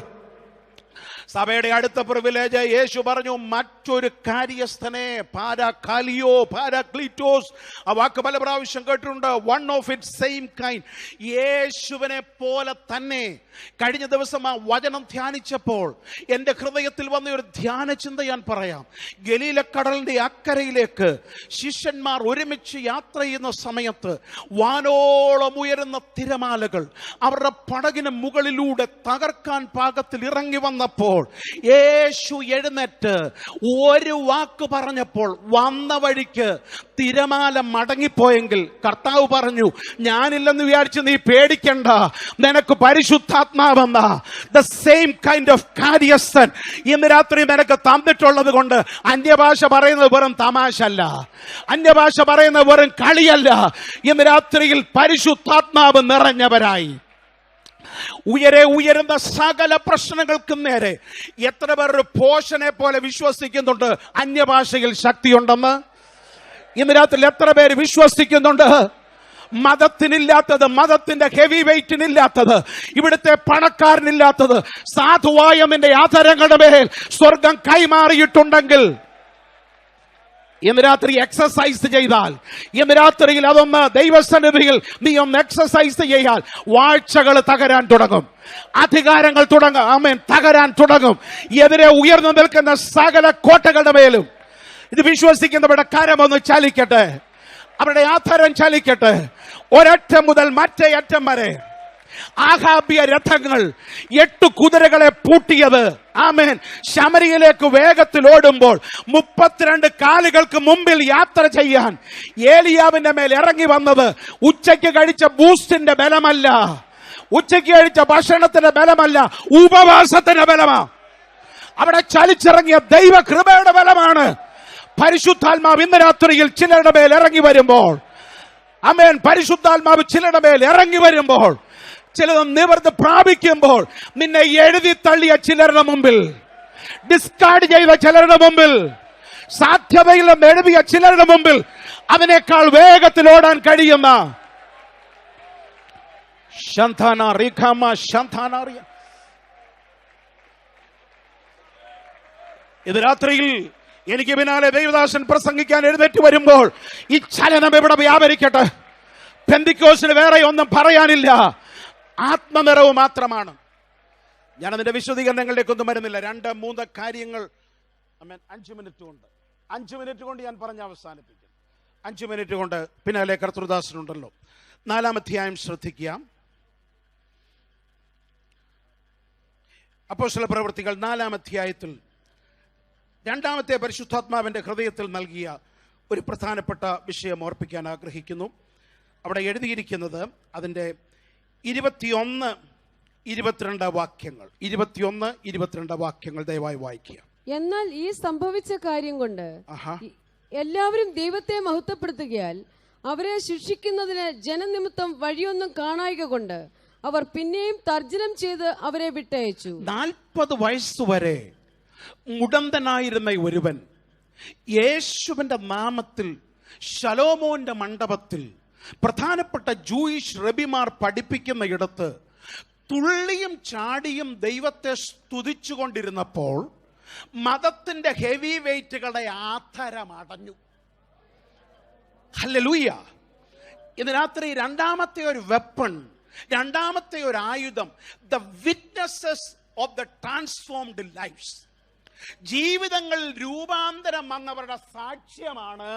സഭയുടെ അടുത്ത പ്രിവിലേജ് യേശു പറഞ്ഞു, മറ്റൊരു കാര്യസ്ഥനെ, പാരാകാലിയോ പാരാക്ലീറ്റോസ്, ആ വാക്ക് പല പ്രാവശ്യം കേട്ടിട്ടുണ്ട്. One of it same kind, യേശുവിനെ പോലെ തന്നെ. കഴിഞ്ഞ ദിവസം ആ വചനം ധ്യാനിച്ചപ്പോൾ എൻ്റെ ഹൃദയത്തിൽ വന്ന ഒരു ധ്യാന ചിന്ത ഞാൻ പറയാം. ഗലീലക്കടലിന്റെ അക്കരയിലേക്ക് ശിഷ്യന്മാർ ഒരുമിച്ച് യാത്ര ചെയ്യുന്ന സമയത്ത് വാനോളം ഉയരുന്ന തിരമാലകൾ അവരുടെ പടകിന് മുകളിലൂടെ തകർക്കാൻ പാകത്തിൽ ഇറങ്ങി വന്നപ്പോൾ യേശു എഴുന്നേറ്റ് ഒരു വാക്ക് പറഞ്ഞപ്പോൾ വന്ന വഴിക്ക് തിരമാല മടങ്ങിപ്പോയെങ്കിൽ കർത്താവ് പറഞ്ഞു, ഞാനില്ലെന്ന് വിചാരിച്ച് നീ പേടിക്കണ്ട, നിനക്ക് പരിശുദ്ധാത്മാവെന്ന ദ സെയിം കൈൻഡ് ഓഫ് കാര്യസ്ഥൻ ഇന്ന് രാത്രി നിനക്ക് തന്നിട്ടുള്ളത് കൊണ്ട് അന്യഭാഷ പറയുന്നത് വെറും തമാശ അല്ല, അന്യഭാഷ പറയുന്നത് വെറും കളിയല്ല. ഇന്ന് രാത്രിയിൽ പരിശുദ്ധാത്മാവ് നിറഞ്ഞവരായി ഉയരുന്ന സകല പ്രശ്നങ്ങൾക്കും നേരെ എത്ര പേർ ഒരു പോഷനെ പോലെ വിശ്വസിക്കുന്നുണ്ട് അന്യഭാഷയിൽ ശക്തിയുണ്ടെന്ന്? ഇന്ന് രാത്രി എത്ര പേര് വിശ്വസിക്കുന്നുണ്ട് മതത്തിനില്ലാത്തത്, മതത്തിന്റെ ഹെവി വെയിറ്റിനില്ലാത്തത്, ഇവിടുത്തെ പണക്കാരനില്ലാത്തത് സാധുവായ നിന്റെ ആധാരങ്ങളുടെ മേൽ സ്വർഗം കൈമാറിയിട്ടുണ്ടെങ്കിൽ ഇന്ന് രാത്രി എക്സസൈസ് ചെയ്താൽ, ഇന്ന് രാത്രിയിൽ അതൊന്ന് ദൈവസന്നിധിയിൽ നീ ഒന്ന് എക്സസൈസ് ചെയ്യാൽ വാഴ്ചകൾ തകരാൻ തുടങ്ങും, അധികാരങ്ങൾ തകരാൻ തുടങ്ങും. എതിരെ ഉയർന്നു നിൽക്കുന്ന സകല കോട്ടകളുടെ മേലും ഇത് വിശ്വസിക്കുന്നവരുടെ കരമൊന്ന് ചലിക്കട്ടെ, അവരുടെ ആധാരം ചലിക്കട്ടെ. ഒരറ്റം മുതൽ മറ്റേ അറ്റം വരെ ആഹാബ്യ രഥങ്ങൾ 8 കുതിരകളെ പൂട്ടിയത്, ആമേൻ, ശമരിയിലേക്ക് വേഗത്തിൽ ഓടുമ്പോൾ 32 കാലുകൾക്ക് മുമ്പിൽ യാത്ര ചെയ്യാൻ ഏലിയാവിന്റെ മേൽ ഇറങ്ങി വന്നത് ഉച്ചയ്ക്ക് കഴിച്ച ബൂസ്റ്റിന്റെ ബലമല്ല, ഉച്ചയ്ക്ക് കഴിച്ച ഭക്ഷണത്തിന്റെ ബലമല്ല, ഉപവാസത്തിന്റെ ബലമാ. അവിടെ ചലിച്ചിറങ്ങിയ ദൈവകൃപയുടെ ബലമാണ്. പരിശുദ്ധാത്മാവ് ഇന്ന് രാത്രിയിൽ ചിലരുടെ മേൽ ഇറങ്ങി വരുമ്പോൾ, ആമേൻ, പരിശുദ്ധാത്മാവ് ചിലരുടെ മേൽ ഇറങ്ങി വരുമ്പോൾ, ചിലത് നിവർന്ന് പ്രാപിക്കുമ്പോൾ, നിന്നെ എഴുതി തള്ളിയ ചിലരുടെ മുമ്പിൽ, ഡിസ്കാർഡ് ചെയ്ത ചിലരുടെ മുമ്പിൽ, സാധ്യതയില്ലെന്ന് എഴുതിയ ചിലരുടെ മുമ്പിൽ അതിനേക്കാൾ വേഗത്തിൽ ഓടാൻ കഴിയുന്ന ഇത് രാത്രിയിൽ എനിക്ക് പിന്നാലെ ദൈവദാസൻ പ്രസംഗിക്കാൻ എഴുന്നേറ്റ് വരുമ്പോൾ ഈ ചലനം ഇവിടെ വ്യാപരിക്കട്ടെ. പെന്തിക്കോസിന് വേറെ ഒന്നും പറയാനില്ല, ആത്മനിറവ് മാത്രമാണ്. ഞാൻ അതിന്റെ വിശദീകരണങ്ങളിലേക്കൊന്നും വരുന്നില്ല. 2-3 കാര്യങ്ങൾ 5 മിനിറ്റ് കൊണ്ട് ഞാൻ പറഞ്ഞ് അവസാനിപ്പിക്കും. 5 മിനിറ്റ് കൊണ്ട് പിന്നാലെ കർത്തൃദാസനുണ്ടല്ലോ. 4-ാം അധ്യായം ശ്രദ്ധിക്കുക. അപ്പോസ്തല പ്രവൃത്തികൾ 4-ാം അധ്യായത്തിൽ 2-ാമത്തെ പരിശുദ്ധാത്മാവിന്റെ ഹൃദയത്തിൽ നൽകിയ ഒരു പ്രധാനപ്പെട്ട വിഷയം ഓർപ്പിക്കാൻ ആഗ്രഹിക്കുന്നു. അവിടെ എഴുതിയിരിക്കുന്നത് അതിൻ്റെ 21-22 വാക്യങ്ങൾ. 21-22 വാക്യങ്ങൾ ദയവായി വായിക്കുക. എന്നാൽ ഈ സംഭവിച്ച കാര്യം കൊണ്ട് എല്ലാവരും ദൈവത്തെ മഹത്വപ്പെടുത്തുകയാൽ അവരെ ശിക്ഷിക്കുന്നതിന് ജനനിമിത്തം വഴിയൊന്നും കാണായിക കൊണ്ട് അവർ പിന്നെയും തർജ്ജനം ചെയ്ത് അവരെ വിട്ടയച്ചു. 40 വയസ്സുവരെ മുടന്തനായിരുന്ന ഒരുവൻ യേശുവിന്റെ നാമത്തിൽ ശലോമോന്റെ മണ്ഡപത്തിൽ പ്രധാനപ്പെട്ട ജൂയിഷ് റബിമാർ പഠിപ്പിക്കുന്ന ഇടത്ത് തുള്ളിയും ചാടിയും ദൈവത്തെ സ്തുതിച്ചുകൊണ്ടിരുന്നപ്പോൾ മതത്തിന്റെ ഹെവി വെയിറ്റുകളുടെ ആധാരം അടഞ്ഞു. ഹല്ലേലൂയ. ഇന്ന് രാത്രി 2-ാമത്തെ ഒരു വെപ്പൺ, 2-ാമത്തെ ഒരു ആയുധം, the witnesses of the transformed lifes, ജീവിതങ്ങളിൽ രൂപാന്തരം വന്നവരുടെ സാക്ഷ്യമാണ്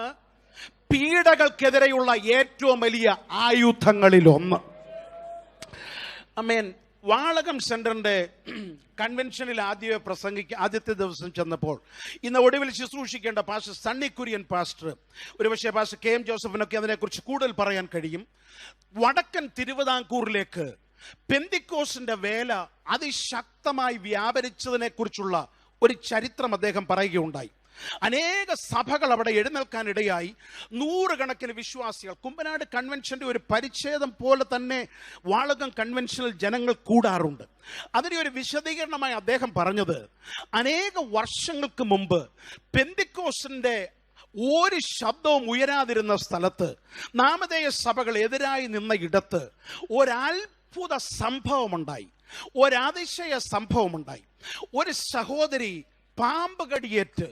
പീഡകൾക്കെതിരെയുള്ള ഏറ്റവും വലിയ ആയുധങ്ങളിൽ ഒന്ന്. ആമേൻ. വാളകം സെന്ററിന്റെ കൺവെൻഷനിൽ ആദ്യത്തെ ദിവസം ചെന്നപ്പോൾ ഇന്ന് ഒടുവിൽ ശുശ്രൂഷിക്കേണ്ട പാസ്റ്റർ സണ്ണി കുര്യൻ പാസ്റ്റർ, ഒരുപക്ഷെ പാസ്റ്റർ KM ജോസഫിനൊക്കെ അതിനെക്കുറിച്ച് കൂടുതൽ പറയാൻ കഴിയും. വടക്കൻ തിരുവിതാംകൂറിലേക്ക് പെന്തിക്കോസിന്റെ വേല അതിശക്തമായി വ്യാപരിച്ചതിനെ കുറിച്ചുള്ള ഒരു ചരിത്രം അദ്ദേഹം പറയുകയുണ്ടായി. അനേക സഭകൾ അവിടെ എഴുന്നേൽക്കാനിടയായി. 100 കണക്കിന് വിശ്വാസികൾ. കുമ്പനാട് കൺവെൻഷന്റെ ഒരു പരിച്ഛേദം പോലെ തന്നെ വാളകം കൺവെൻഷനിൽ ജനങ്ങൾ കൂടാറുണ്ട്. അതിന് ഒരു വിശദീകരണമായി അദ്ദേഹം പറഞ്ഞത്, അനേക വർഷങ്ങൾക്ക് മുമ്പ് പെന്തിക്കോസിന്റെ ഒരു ശബ്ദവും ഉയരാതിരുന്ന സ്ഥലത്ത്, നാമധേയ സഭകൾ എതിരായി നിന്ന ഇടത്ത് ഒരത്ഭുത സംഭവമുണ്ടായി, ഒരതിശയ സംഭവമുണ്ടായി. ഒരു സഹോദരി പാമ്പ് കടിയേറ്റ്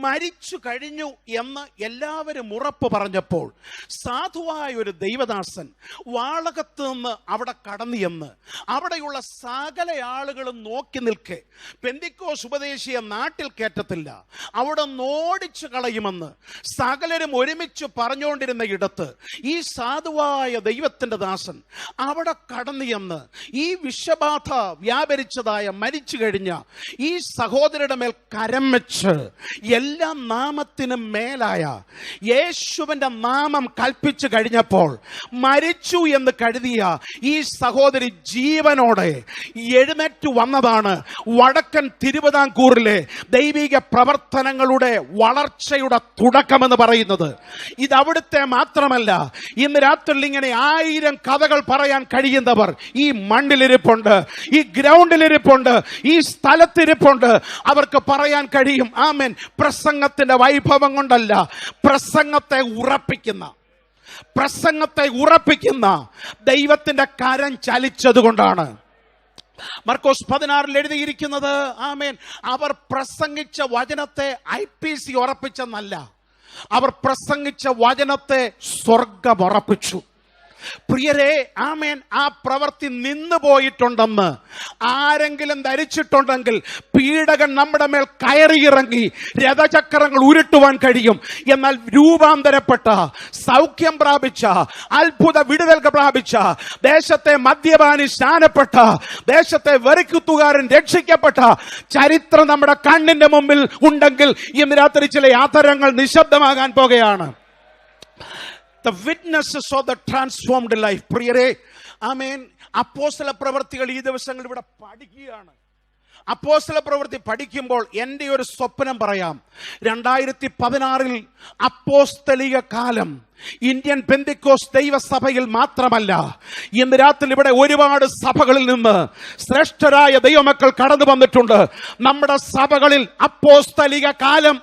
മരിച്ചു കഴിഞ്ഞു എന്ന് എല്ലാവരും ഉറപ്പ് പറഞ്ഞപ്പോൾ സാധുവായ ഒരു ദൈവദാസൻ വാളകത്ത് നിന്ന് അവിടെ കടന്നു എന്ന് അവിടെയുള്ള സകല ആളുകളും നോക്കി നിൽക്കെ പെന്തിക്കോസ് ഉപദേശിയെ നാട്ടിൽ കയറ്റത്തില്ല, അവിടെ ഓടിച്ചു കളയുമെന്ന് സകലരും ഒരുമിച്ച് പറഞ്ഞുകൊണ്ടിരുന്ന ഇടത്ത് ഈ സാധുവായ ദൈവത്തിന്റെ ദാസൻ അവിടെ കടന്നു എന്ന് ഈ വിഷബാധ വ്യാപരിച്ചതായ മരിച്ചു കഴിഞ്ഞ ഈ സഹോദരിയുടെ മേൽ കരം വെച്ച് എല്ലാ നാമത്തിനും മേലായ യേശുവിന്റെ നാമം കൽപ്പിച്ചു കഴിഞ്ഞപ്പോൾ മരിച്ചു എന്ന് കരുതിയ ഈ സഹോദരി ജീവനോടെ എഴുന്നേറ്റ് വന്നതാണ് വടക്കൻ തിരുവിതാംകൂറിലെ ദൈവിക പ്രവർത്തനങ്ങളുടെ വളർച്ചയുടെ തുടക്കമെന്ന് പറയുന്നത്. ഇത് അവിടുത്തെ മാത്രമല്ല, ഇന്ന് രാത്രിയിൽ ഇങ്ങനെ 1000 കഥകൾ പറയാൻ കഴിയുന്നവർ ഈ മണ്ണിലിരിപ്പുണ്ട്, ഈ ഗ്രൗണ്ടിലിരിപ്പുണ്ട്, ഈ സ്ഥലത്തിരിപ്പുണ്ട്. അവർക്ക് പറയാൻ കഴിയും. ആമേൻ. പ്രസംഗത്തിന്റെ വൈഭവം കൊണ്ടല്ല, പ്രസംഗത്തെ ഉറപ്പിക്കുന്ന ദൈവത്തിന്റെ കരം ചലിച്ചത് കൊണ്ടാണ്. മർക്കോസ് 16 എഴുതിയിരിക്കുന്നത്, ആമേൻ, അവർ പ്രസംഗിച്ച വചനത്തെ IPC ഉറപ്പിച്ചെന്നല്ല, അവർ പ്രസംഗിച്ച വചനത്തെ സ്വർഗം ഉറപ്പിച്ചു. പ്രിയരെ, ആമേൻ, ആ പ്രവൃത്തി നിന്നു പോയിട്ടുണ്ടെന്ന് ആരെങ്കിലും ധരിച്ചിട്ടുണ്ടെങ്കിൽ പീഡകൻ നമ്മുടെ മേൽ കയറിയിറങ്ങി രഥചക്രങ്ങൾ ഉരുട്ടുവാൻ കഴിയും. എന്നാൽ രൂപാന്തരപ്പെട്ട, സൗഖ്യം പ്രാപിച്ച, അത്ഭുത വിടുതൽ പ്രാപിച്ച, ദേശത്തെ മദ്യപാനി സ്നാനപ്പെട്ട, ദേശത്തെ വെറിക്കുത്തുകാരൻ രക്ഷിക്കപ്പെട്ട ചരിത്രം നമ്മുടെ കണ്ണിന്റെ മുമ്പിൽ ഉണ്ടെങ്കിൽ ഇന്ന് രാത്രി ചില ആദരങ്ങൾ നിശബ്ദമാകാൻ പോകുകയാണ്. The witnesses of the transformed life. പ്രിയരെ, ആമേൻ, അപ്പോസ്തല പ്രവൃത്തികൾ ഈ ദിവസങ്ങൾ ഇവിടെ പഠിക്കുകയാണ്. അപ്പോസ്തല പ്രവൃത്തി പഠിക്കുമ്പോൾ എൻ്റെ ഒരു സ്വപ്നം പറയാം. 2016 അപ്പോസ്തലിക കാലം ഇന്ത്യൻ പെന്തിക്കോസ് ദൈവസഭയിൽ മാത്രമല്ല, ഇന്ന് രാത്രി ഇവിടെ ഒരുപാട് സഭകളിൽ നിന്ന് ശ്രേഷ്ഠരായ ദൈവമക്കൾ കടന്നു വന്നിട്ടുണ്ട്. നമ്മുടെ സഭകളിൽ അപ്പോസ്തലിക കാലം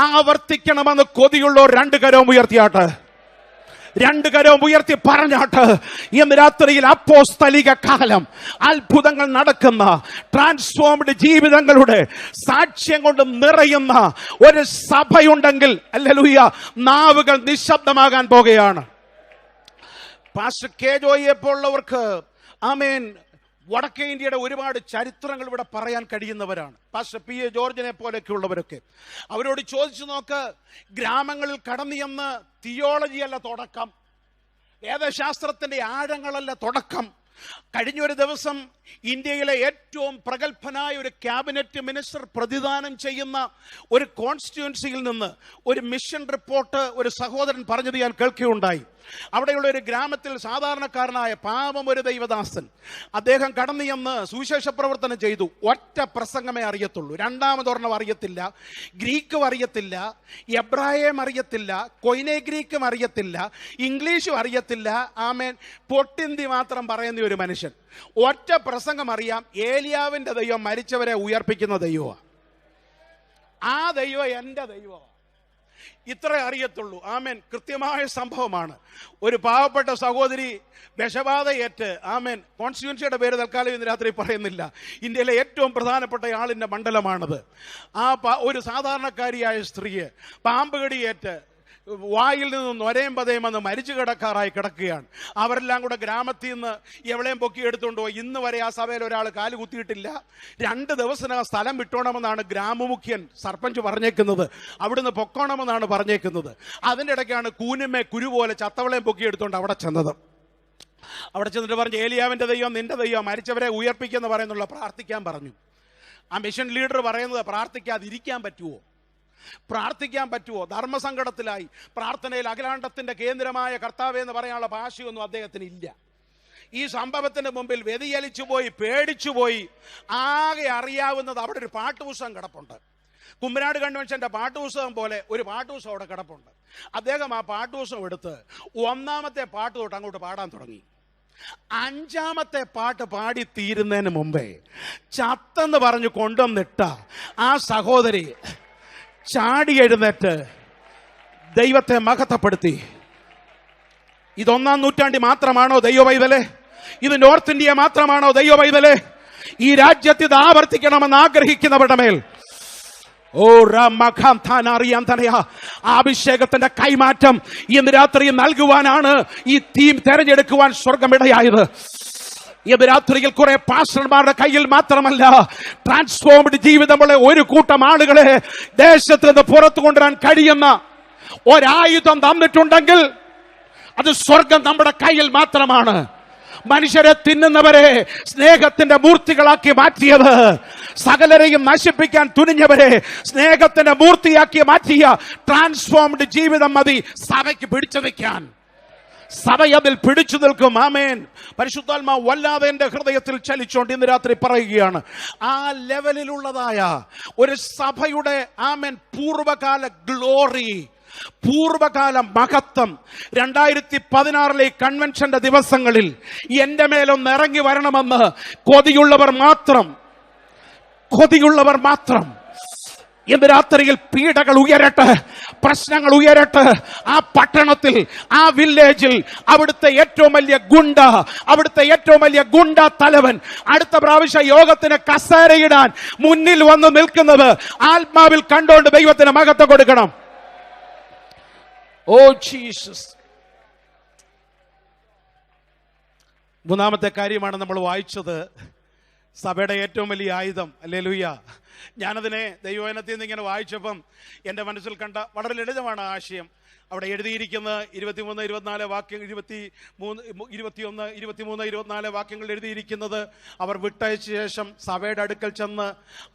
ആവർത്തിക്കണമെന്ന് കൊതിയുള്ള 2 കരവും ഉയർത്തിയാട്ട്, 2 കരവും ഉയർത്തി പറഞ്ഞാട്ട്, ഇന്ന് രാത്രിയിൽ അപ്പോസ്തലിക കാലം, അത്ഭുതങ്ങൾ നടക്കുന്ന, ട്രാൻസ്ഫോംഡ് ജീവിതങ്ങളുടെ സാക്ഷ്യം കൊണ്ട് നിറയുന്ന ഒരു സഭയുണ്ടെങ്കിൽ ഹല്ലേലൂയ, നാവുകൾ നിശബ്ദമാകാൻ പോകുകയാണ്. പാസ്റ്റർ കെ ജോയിയെ പോലുള്ളവർക്ക്, ആമേൻ, വടക്കേ ഇന്ത്യയുടെ ഒരുപാട് ചരിത്രങ്ങൾ ഇവിടെ പറയാൻ കഴിയുന്നവരാണ്. പാസ്റ്റർ PA ജോർജിനെ പോലെയൊക്കെ ഉള്ളവരൊക്കെ. അവരോട് ചോദിച്ചു നോക്ക്, ഗ്രാമങ്ങളിൽ കടന്നു ചെന്ന് തിയോളജി അല്ല തുടക്കം, വേദശാസ്ത്രത്തിന്റെ ആഴങ്ങളല്ല തുടക്കം. കഴിഞ്ഞൊരു ദിവസം ഇന്ത്യയിലെ ഏറ്റവും പ്രഗത്ഭനായ ഒരു ക്യാബിനറ്റ് മിനിസ്റ്റർ പ്രതിദാനം ചെയ്യുന്ന ഒരു കോൺസ്റ്റിറ്റ്യുവൻസിയിൽ നിന്ന് ഒരു മിഷൻ റിപ്പോർട്ട് ഒരു സഹോദരൻ പറഞ്ഞത് ഞാൻ കേൾക്കുകയുണ്ടായി. അവിടെയുള്ള ഒരു ഗ്രാമത്തിൽ സാധാരണക്കാരനായ പാവം ഒരു ദൈവദാസൻ, അദ്ദേഹം കടന്നു ചെന്ന് സുവിശേഷ പ്രവർത്തനം ചെയ്തു. ഒറ്റ പ്രസംഗമേ അറിയത്തുള്ളൂ, രണ്ടാമതൊരെണ്ണം അറിയത്തില്ല, ഗ്രീക്കും അറിയത്തില്ല, എബ്രായം അറിയത്തില്ല, കൊയിനെ ഗ്രീക്കും അറിയത്തില്ല, ഇംഗ്ലീഷും അറിയത്തില്ല. ആമേൻ. പൊട്ടിന്തി മാത്രം പറയുന്ന ഒരു മനുഷ്യൻ. ഒറ്റ പ്രസംഗം അറിയാം, ഏലിയാവിന്റെ ദൈവം മരിച്ചവരെ ഉയർപ്പിക്കുന്ന ദൈവമാണ്, ആ ദൈവം എൻ്റെ ദൈവമാണ്. ഇത്ര അറിയത്തുള്ളൂ. ആമേൻ. കൃത്യമായ സംഭവമാണ്. ഒരു പാവപ്പെട്ട സഹോദരി വിഷബാധയേറ്റ്, ആമേൻ, കോൺസ്റ്റിറ്റ്യുവൻസിയുടെ പേര് തൽക്കാലം ഇന്ന് രാത്രി പറയുന്നില്ല, ഇന്ത്യയിലെ ഏറ്റവും പ്രധാനപ്പെട്ട ആളിന്റെ മണ്ഡലമാണത്. ആ ഒരു സാധാരണക്കാരിയായ സ്ത്രീയെ പാമ്പ് കടിയേറ്റ് വായിൽ നിന്ന് നൊരയും പതയും വന്ന് മരിച്ചു കിടക്കാറായി കിടക്കുകയാണ്. അവരെല്ലാം കൂടെ ഗ്രാമത്തിൽ നിന്ന് എവിടെയും പൊക്കി എടുത്തുകൊണ്ടോ ഇന്ന് വരെ ആ സഭയിൽ ഒരാൾ കാല് കുത്തിയിട്ടില്ല. 2 ദിവസത്തിനകം സ്ഥലം വിട്ടോണമെന്നാണ് ഗ്രാമമുഖ്യൻ സർപഞ്ച് പറഞ്ഞേക്കുന്നത്, അവിടുന്ന് പൊക്കോണമെന്നാണ് പറഞ്ഞേക്കുന്നത്. അതിൻ്റെ ഇടയ്ക്കാണ് കൂനുമേ കുരു പോലെ ചത്തവളയും പൊക്കി എടുത്തുകൊണ്ട് അവിടെ ചെന്നത്. അവിടെ ചെന്നിട്ട് പറഞ്ഞു, ഏലിയാവിൻ്റെ ദൈവം നിന്റെ ദൈവം, മരിച്ചവരെ ഉയർപ്പിക്കുമെന്ന് പറയുന്നുള്ള പ്രാർത്ഥിക്കാൻ പറഞ്ഞു. ആ മിഷൻ ലീഡർ പറയുന്നത്, പ്രാർത്ഥിക്കാതിരിക്കാൻ പറ്റുമോ? പ്രാർത്ഥിക്കാൻ പറ്റുമോ? ധർമ്മസങ്കടത്തിലായി. പ്രാർത്ഥനയിൽ അഖിലാണ്ടത്തിൻ്റെ കേന്ദ്രമായ കർത്താവേ എന്ന് പറയാനുള്ള ഭാഷയൊന്നും അദ്ദേഹത്തിന് ഇല്ല. ഈ സംഭവത്തിന് മുമ്പിൽ വ്യതിചലിച്ചു പോയി, പേടിച്ചു പോയി. ആകെ അറിയാവുന്നത് അവിടെ ഒരു പാട്ടുപുസ്തകം കിടപ്പുണ്ട്. കുമ്പനാട് കൺവെൻഷന്റെ പാട്ടുപുസ്തകം പോലെ ഒരു പാട്ടുപുസ്തകം അവിടെ കിടപ്പുണ്ട്. അദ്ദേഹം ആ പാട്ടുപുസ്തകം എടുത്ത് 1-ാമത്തെ പാട്ട് തൊട്ട് അങ്ങോട്ട് പാടാൻ തുടങ്ങി. 5-ാമത്തെ പാട്ട് പാടി തീരുന്നതിന് മുമ്പേ ചത്തെന്ന് പറഞ്ഞു കൊണ്ടുവന്നിട്ട ആ സഹോദരി ചാടി എഴുന്നേറ്റ് ദൈവത്തെ മഹത്വപ്പെടുത്തി. ഇത് 1-ാം നൂറ്റാണ്ടിൽ മാത്രമാണോ ദൈവ പൈതലേ? ഇത് നോർത്ത് ഇന്ത്യ മാത്രമാണോ ദൈവ പൈതലേ? ഈ രാജ്യത്ത് ഇത് ആവർത്തിക്കണമെന്ന് ആഗ്രഹിക്കുന്നവരുടെ മേൽ അഭിഷേകത്തിന്റെ കൈമാറ്റം ഇന്ന് രാത്രി നൽകുവാനാണ് ഈ ടീം തെരഞ്ഞെടുക്കുവാൻ സ്വർഗമിടയായത്. ഇന്ന് രാത്രിയിൽ കുറെ പാസ്റ്റർമാരുടെ കയ്യിൽ മാത്രമല്ല, ട്രാൻസ്ഫോംഡ് ജീവിതമുള്ള ഒരു കൂട്ടം ആളുകളെ ദേശത്ത് നിന്ന് പുറത്തു കൊണ്ടുവരാൻ കഴിയുന്ന ഒരായുധം തന്നിട്ടുണ്ടെങ്കിൽ അത് സ്വർഗം നമ്മുടെ കയ്യിൽ മാത്രമാണ്. മനുഷ്യരെ തിന്നുന്നവരെ സ്നേഹത്തിന്റെ മൂർത്തികളാക്കി മാറ്റിയത്, സകലരെയും നശിപ്പിക്കാൻ തുനിഞ്ഞവരെ സ്നേഹത്തിന്റെ മൂർത്തിയാക്കി മാറ്റിയ ട്രാൻസ്ഫോംഡ് ജീവിതം മതി സഭയ്ക്ക് പിടിച്ചു നിൽക്കാൻ. സഭ അതിൽ പിടിച്ചു നിൽക്കും. ആമേൻ. പരിശുദ്ധാത്മാവ് വല്ലാതെ എന്റെ ഹൃദയത്തിൽ ചലിച്ചുകൊണ്ട് ഇന്ന് രാത്രി പറയുകയാണ്, ആ ലെവലിലുള്ളതായ ഒരു സഭയുടെ ആമേൻ പൂർവകാല ഗ്ലോറി, പൂർവകാല മഹത്വം 2016 കൺവെൻഷന്റെ ദിവസങ്ങളിൽ എന്റെ മേലൊന്ന് ഇറങ്ങി വരണമെന്ന് കൊതിയുള്ളവർ മാത്രം ഇന്ന് രാത്രിയിൽ പീഡകൾ ഉയരട്ടെ, പ്രശ്നങ്ങൾ ഉയരട്ടെ. ആ പട്ടണത്തിൽ, ആ വില്ലേജിൽ അവിടുത്തെ ഏറ്റവും വലിയ ഗുണ്ട തലവൻ അടുത്ത പ്രാവശ്യം യോഗത്തിന് കസേരയിടാൻ മുന്നിൽ വന്ന് നിൽക്കുന്നത് ആത്മാവിൽ കണ്ടുകൊണ്ട് ദൈവത്തിന് മഹത്വം കൊടുക്കണം. Oh Jesus. 3-ാമത്തെ കാര്യമാണ് നമ്മൾ വായിച്ചത്, സഭയുടെ ഏറ്റവും വലിയ ആയുധം. ഹല്ലേലൂയ. ഞാനതിനെ ദൈവവചനത്തിൽ നിന്ന് ഇങ്ങനെ വായിച്ചപ്പം എൻ്റെ മനസ്സിൽ കണ്ട വളരെ ലളിതമാണ് ആശയം. അവിടെ എഴുതിയിരിക്കുന്ന 23, 24 വാക്യങ്ങൾ, 21, 23, 24 വാക്യങ്ങൾ എഴുതിയിരിക്കുന്നത്, അവർ വിട്ടയച്ച ശേഷം സഭയുടെ അടുക്കൽ ചെന്ന്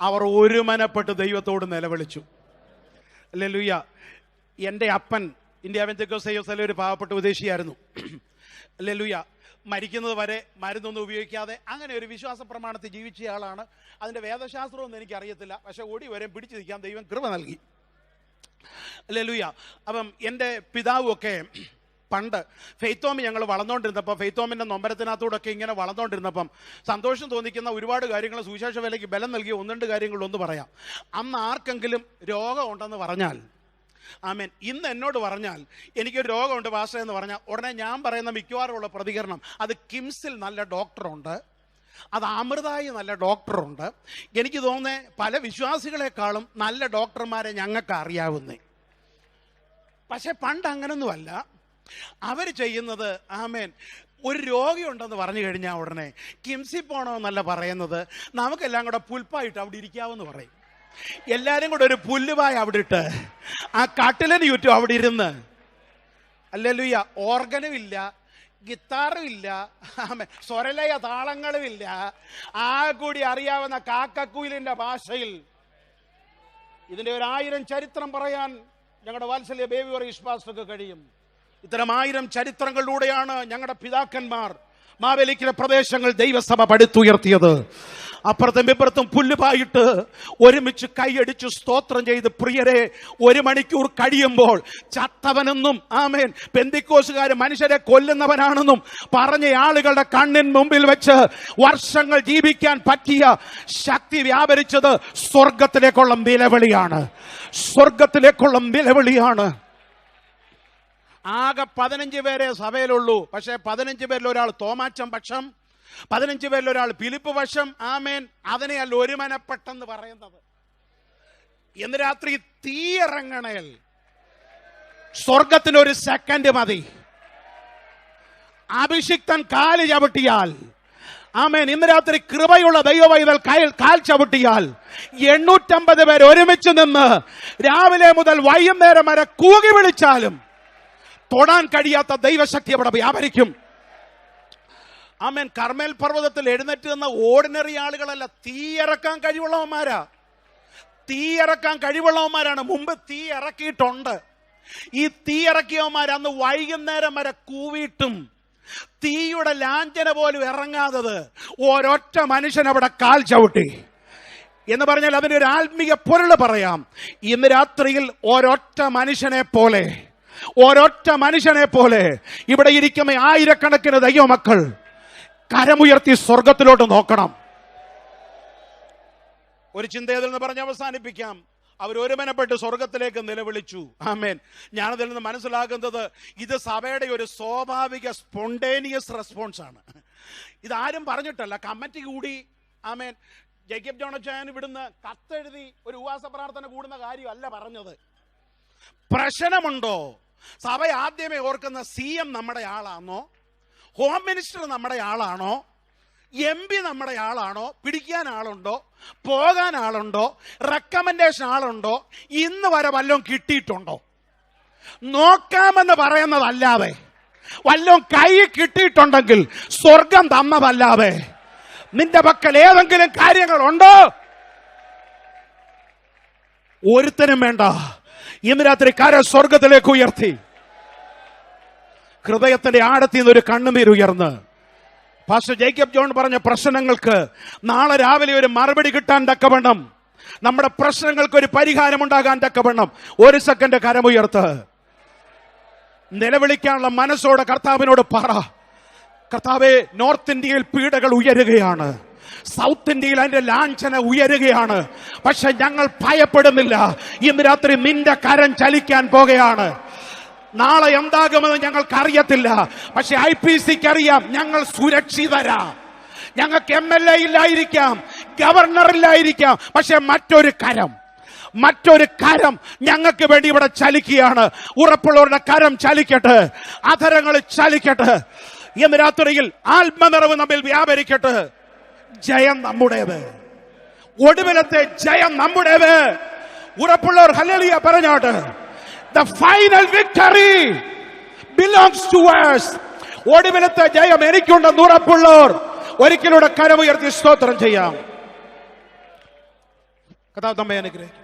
അവർ ഒരുമനപ്പെട്ട് ദൈവത്തോട് നിലവിളിച്ചു. ഹല്ലേലൂയ. എൻ്റെ അപ്പൻ ഇന്ത്യ പെന്തക്കോസ്തേ ഒരു പാവപ്പെട്ട വിദേശിയായിരുന്നു. ഹല്ലേലൂയ. മരിക്കുന്നത് വരെ മരുന്നൊന്നും ഉപയോഗിക്കാതെ അങ്ങനെ ഒരു വിശ്വാസ പ്രമാണത്തിൽ ജീവിച്ചയാളാണ്. അതിൻ്റെ വേദശാസ്ത്രമൊന്നും എനിക്കറിയത്തില്ല, പക്ഷെ ഓടി വരെ പിടിച്ചു നിൽക്കാൻ ദൈവം കൃപ നൽകി. ഹല്ലേലൂയ. അപ്പം എൻ്റെ പിതാവുമൊക്കെ പണ്ട് ഫെയ്ത്തോമി ഞങ്ങൾ വളർന്നുകൊണ്ടിരുന്നപ്പം, ഫെയ്ത്തോമിൻ്റെ നൊമ്പരത്തിനകത്തൂടൊക്കെ ഇങ്ങനെ വളർന്നുകൊണ്ടിരുന്നപ്പം സന്തോഷം തോന്നിക്കുന്ന ഒരുപാട് കാര്യങ്ങൾ, സുവിശേഷ വേലയ്ക്ക് ബലം നൽകിയ 1-2 കാര്യങ്ങളൊന്ന് പറയാം. അന്ന് ആർക്കെങ്കിലും രോഗമുണ്ടെന്ന് പറഞ്ഞാൽ, ആമേൻ, ഇന്ന് എന്നോട് പറഞ്ഞാൽ എനിക്കൊരു രോഗമുണ്ട് പാസ്റ്റർ എന്ന് പറഞ്ഞാൽ ഉടനെ ഞാൻ പറയുന്ന മിക്കവാറുമുള്ള പ്രതികരണം, അത് കിംസിൽ നല്ല ഡോക്ടറുണ്ട്, അത് അമൃതായി നല്ല ഡോക്ടറുണ്ട്. എനിക്ക് തോന്നുന്നത് പല വിശ്വാസികളെക്കാളും നല്ല ഡോക്ടർമാരെ ഞങ്ങൾക്ക് അറിയാവുന്നേ. പക്ഷെ പണ്ട് അങ്ങനൊന്നുമല്ല. അവർ ചെയ്യുന്നത്, ആമേൻ, ഒരു രോഗിയുണ്ടെന്ന് പറഞ്ഞു കഴിഞ്ഞാൽ ഉടനെ കിംസിൽ പോകണമെന്നല്ല പറയുന്നത്, നമുക്കെല്ലാം കൂടെ പുൽപ്പായിട്ട് അവിടെ ഇരിക്കാമെന്ന് പറയും. എല്ലാരും കൂടെ ഒരു പുല്ലുപായ അവിടെ ഇട്ട് ആ കട്ടിലിന് ചുറ്റും അവിടെ ഇരുന്ന്, ഹല്ലേലൂയ, ഓർഗനും ഇല്ല, ഗിത്താറും ഇല്ല, സ്വരലയ താളങ്ങളും ഇല്ല, ആ കൂടി അറിയാവുന്ന കാക്കക്കുയിലിന്റെ ഭാഷയിൽ ഇതിന്റെ 1000 ചരിത്രം പറയാൻ ഞങ്ങളുടെ വാത്സല്യ ബേബി വർഗീസ് പാസ്റ്റർക്ക് കഴിയും. ഇത്തരം 1000 ചരിത്രങ്ങളിലൂടെയാണ് ഞങ്ങളുടെ പിതാക്കന്മാർ മാവേലിക്കര പ്രദേശങ്ങൾ ദൈവസഭ പടുത്തുയർത്തിയത്. അപ്പുറത്തും ഇപ്പുറത്തും പുല്ലുപായിട്ട് ഒരുമിച്ച് കൈയടിച്ച് സ്തോത്രം ചെയ്ത്, പ്രിയരെ, 1 മണിക്കൂർ കഴിയുമ്പോൾ ചത്തവനെന്നും, ആമേൻ, പെന്തിക്കോസുകാർ മനുഷ്യരെ കൊല്ലുന്നവനാണെന്നും പറഞ്ഞ ആളുകളുടെ കണ്ണിന് മുമ്പിൽ വെച്ച് വർഷങ്ങൾ ജീവിക്കാൻ പറ്റിയ ശക്തി വ്യാപരിച്ചത് സ്വർഗത്തിലേക്കുള്ള നിലവിളിയാണ്. സ്വർഗത്തിലേക്കുള്ള നിലവിളിയാണ്. ആകെ 15 പേരെ സഭയിലുള്ളൂ. പക്ഷേ 15 പേരിൽ ഒരാൾ തോമാച്ചൻ പക്ഷം, 15 പേരിൽ ഒരാൾ ഫിലിപ്പ് പക്ഷം. ആമേൻ. അതിനെയല്ല ഒരുമനപ്പെട്ടെന്ന് പറയുന്നത്. ഇന്ന് രാത്രി തീയിറങ്ങണേൽ സ്വർഗത്തിന് 1 സെക്കൻഡ് മതി. അഭിഷിക്തൻ കാല് ചവിട്ടിയാൽ, ആമേൻ, ഇന്ന് രാത്രി കൃപയുള്ള ദൈവവൈതൽ കാൽ ചവിട്ടിയാൽ 850 പേർ ഒരുമിച്ച് നിന്ന് രാവിലെ മുതൽ വൈകുന്നേരം വരെ കൂകി വിളിച്ചാലും തൊടാൻ കഴിയാത്ത ദൈവശക്തി അവിടെ വ്യാപരിക്കും. ആമേൻ. കർമ്മേൽ പർവ്വതത്തിൽ എഴുന്നേറ്റ് നിന്ന ഓർഡിനറി ആളുകളല്ല, തീയിറക്കാൻ കഴിവുള്ളവന്മാരാ. തീയിറക്കാൻ കഴിവുള്ളവന്മാരാണ്. മുമ്പ് തീ ഇറക്കിയിട്ടുണ്ട്. ഈ തീ ഇറക്കിയവന്മാർ അന്ന് വൈകുന്നേരം വരെ കൂവിയിട്ടും തീയുടെ ലാഞ്ചന പോലും ഇറങ്ങാത്തത് ഒരൊറ്റ മനുഷ്യൻ അവിടെ കാൽ ചവിട്ടി എന്ന് പറഞ്ഞാൽ അതിന്റെ ഒരു ആത്മീയ പൊരുള് പറയാം. ഇന്ന് രാത്രിയിൽ ഒരൊറ്റ മനുഷ്യനെ പോലെ ഇവിടെ ഇരിക്കുന്ന ആയിരക്കണക്കിന് ദൈവമക്കൾ കരമുയർത്തി സ്വർഗത്തിലോട്ട് നോക്കണം. ഒരു ചിന്തയിൽ നിന്ന് പറഞ്ഞ് അവസാനിപ്പിക്കാം. അവർ ഒരുമനപ്പെട്ട് സ്വർഗത്തിലേക്ക് നിലവിളിച്ചു. ആമേൻ. ഞാനതിൽ നിന്ന് മനസ്സിലാക്കുന്നത് ഇത് സഭയുടെ ഒരു സ്വാഭാവിക സ്പോണ്ടേനിയസ് റെസ്പോൺസ് ആണ്. ഇതാരും പറഞ്ഞിട്ടല്ല, കമ്മിറ്റി കൂടി. ആമേൻ. ജേക്കബ് ജോൺ അച്ചായൻ ഇവിടുന്ന് കത്തെഴുതി ഒരു ഉപവാസ പ്രാർത്ഥന കൂടുന്ന കാര്യമല്ല പറഞ്ഞത്. പ്രശ്നമുണ്ടോ? സഭ ആദ്യമേ ഓർക്കുന്ന CM നമ്മുടെ ആളാണോ, ഹോം മിനിസ്റ്റർ നമ്മുടെ ആളാണോ, MP നമ്മുടെ ആളാണോ, പിടിക്കാൻ ആളുണ്ടോ, പോകാൻ ആളുണ്ടോ, റെക്കമെൻഡേഷൻ ആളുണ്ടോ, ഇന്ന് വരെ വല്ലതും കിട്ടിയിട്ടുണ്ടോ? നോക്കാമെന്ന് പറയുന്നതല്ലാതെ വല്ലതും കൈ കിട്ടിയിട്ടുണ്ടെങ്കിൽ സ്വർഗം തന്നതല്ലാതെ നിന്റെ പക്കൽ ഏതെങ്കിലും കാര്യങ്ങളുണ്ടോ? ഒരുത്തനും വേണ്ട. ഇന്ന് രാത്രി കര സ്വർഗത്തിലേക്ക് ഉയർത്തി ഹൃദയത്തിന്റെ ആഴത്തിൽ നിന്ന് ഒരു കണ്ണുനീരുയർന്ന് പാസ്റ്റർ ജേക്കബ് ജോൺ പറഞ്ഞ പ്രശ്നങ്ങൾക്ക് നാളെ രാവിലെ ഒരു മറുപടി കിട്ടാൻ തക്കവണ്ണം, നമ്മുടെ പ്രശ്നങ്ങൾക്ക് ഒരു പരിഹാരം ഉണ്ടാകാൻ തക്കവണ്ണം ഒരു സെക്കൻഡ് കരമുയർത്ത് നിലവിളിക്കാനുള്ള മനസ്സോടെ കർത്താവിനോട് പറ. കർത്താവേ, നോർത്ത് ഇന്ത്യയിൽ പീഡകൾ ഉയരുകയാണ്, സൗത്ത് ഇന്ത്യയിൽ അതിന്റെ ലാഞ്ചന ഉയരുകയാണ്. പക്ഷെ ഞങ്ങൾ ഭയപ്പെടുന്നില്ല. ഇന്ന് രാത്രി നിന്റെ കരം ചലിക്കാൻ പോകുകയാണ്. നാളെ എന്താകുമെന്ന് ഞങ്ങൾക്ക് അറിയത്തില്ല. പക്ഷെ IPCക്ക് അറിയാം ഞങ്ങൾ സുരക്ഷിതരാ. ഞങ്ങൾക്ക് MLA ഇല്ലായിരിക്കാം, ഗവർണർ ഇല്ലായിരിക്കാം, പക്ഷെ മറ്റൊരു കരം ഞങ്ങൾക്ക് വേണ്ടി ഇവിടെ ചലിക്കുകയാണ്. ഉറപ്പുള്ളവരുടെ കരം ചലിക്കട്ടെ, അധരങ്ങൾ ചലിക്കട്ടെ. ഇന്ന് രാത്രിയിൽ ആത്മനിറവ് നമ്മിൽ വ്യാപരിക്കട്ടെ. ജയം നമ്മുടേത്, ഒടുവിലത്തെ ജയം നമ്മുടേത്. ഉറപ്പുള്ളവർ ഹല്ലേലൂയ പറഞ്ഞോട്ടെ. The final victory belongs to us. ഒടുവിലത്തെ ജയം എനിക്കുണ്ടെന്ന് ഉറപ്പുള്ളവർ ഒരിക്കലൂടെ കരമുയർത്തി സ്തോത്രം ചെയ്യാം. കർത്താവ് നമ്മെ അനുഗ്രഹിക്കട്ടെ.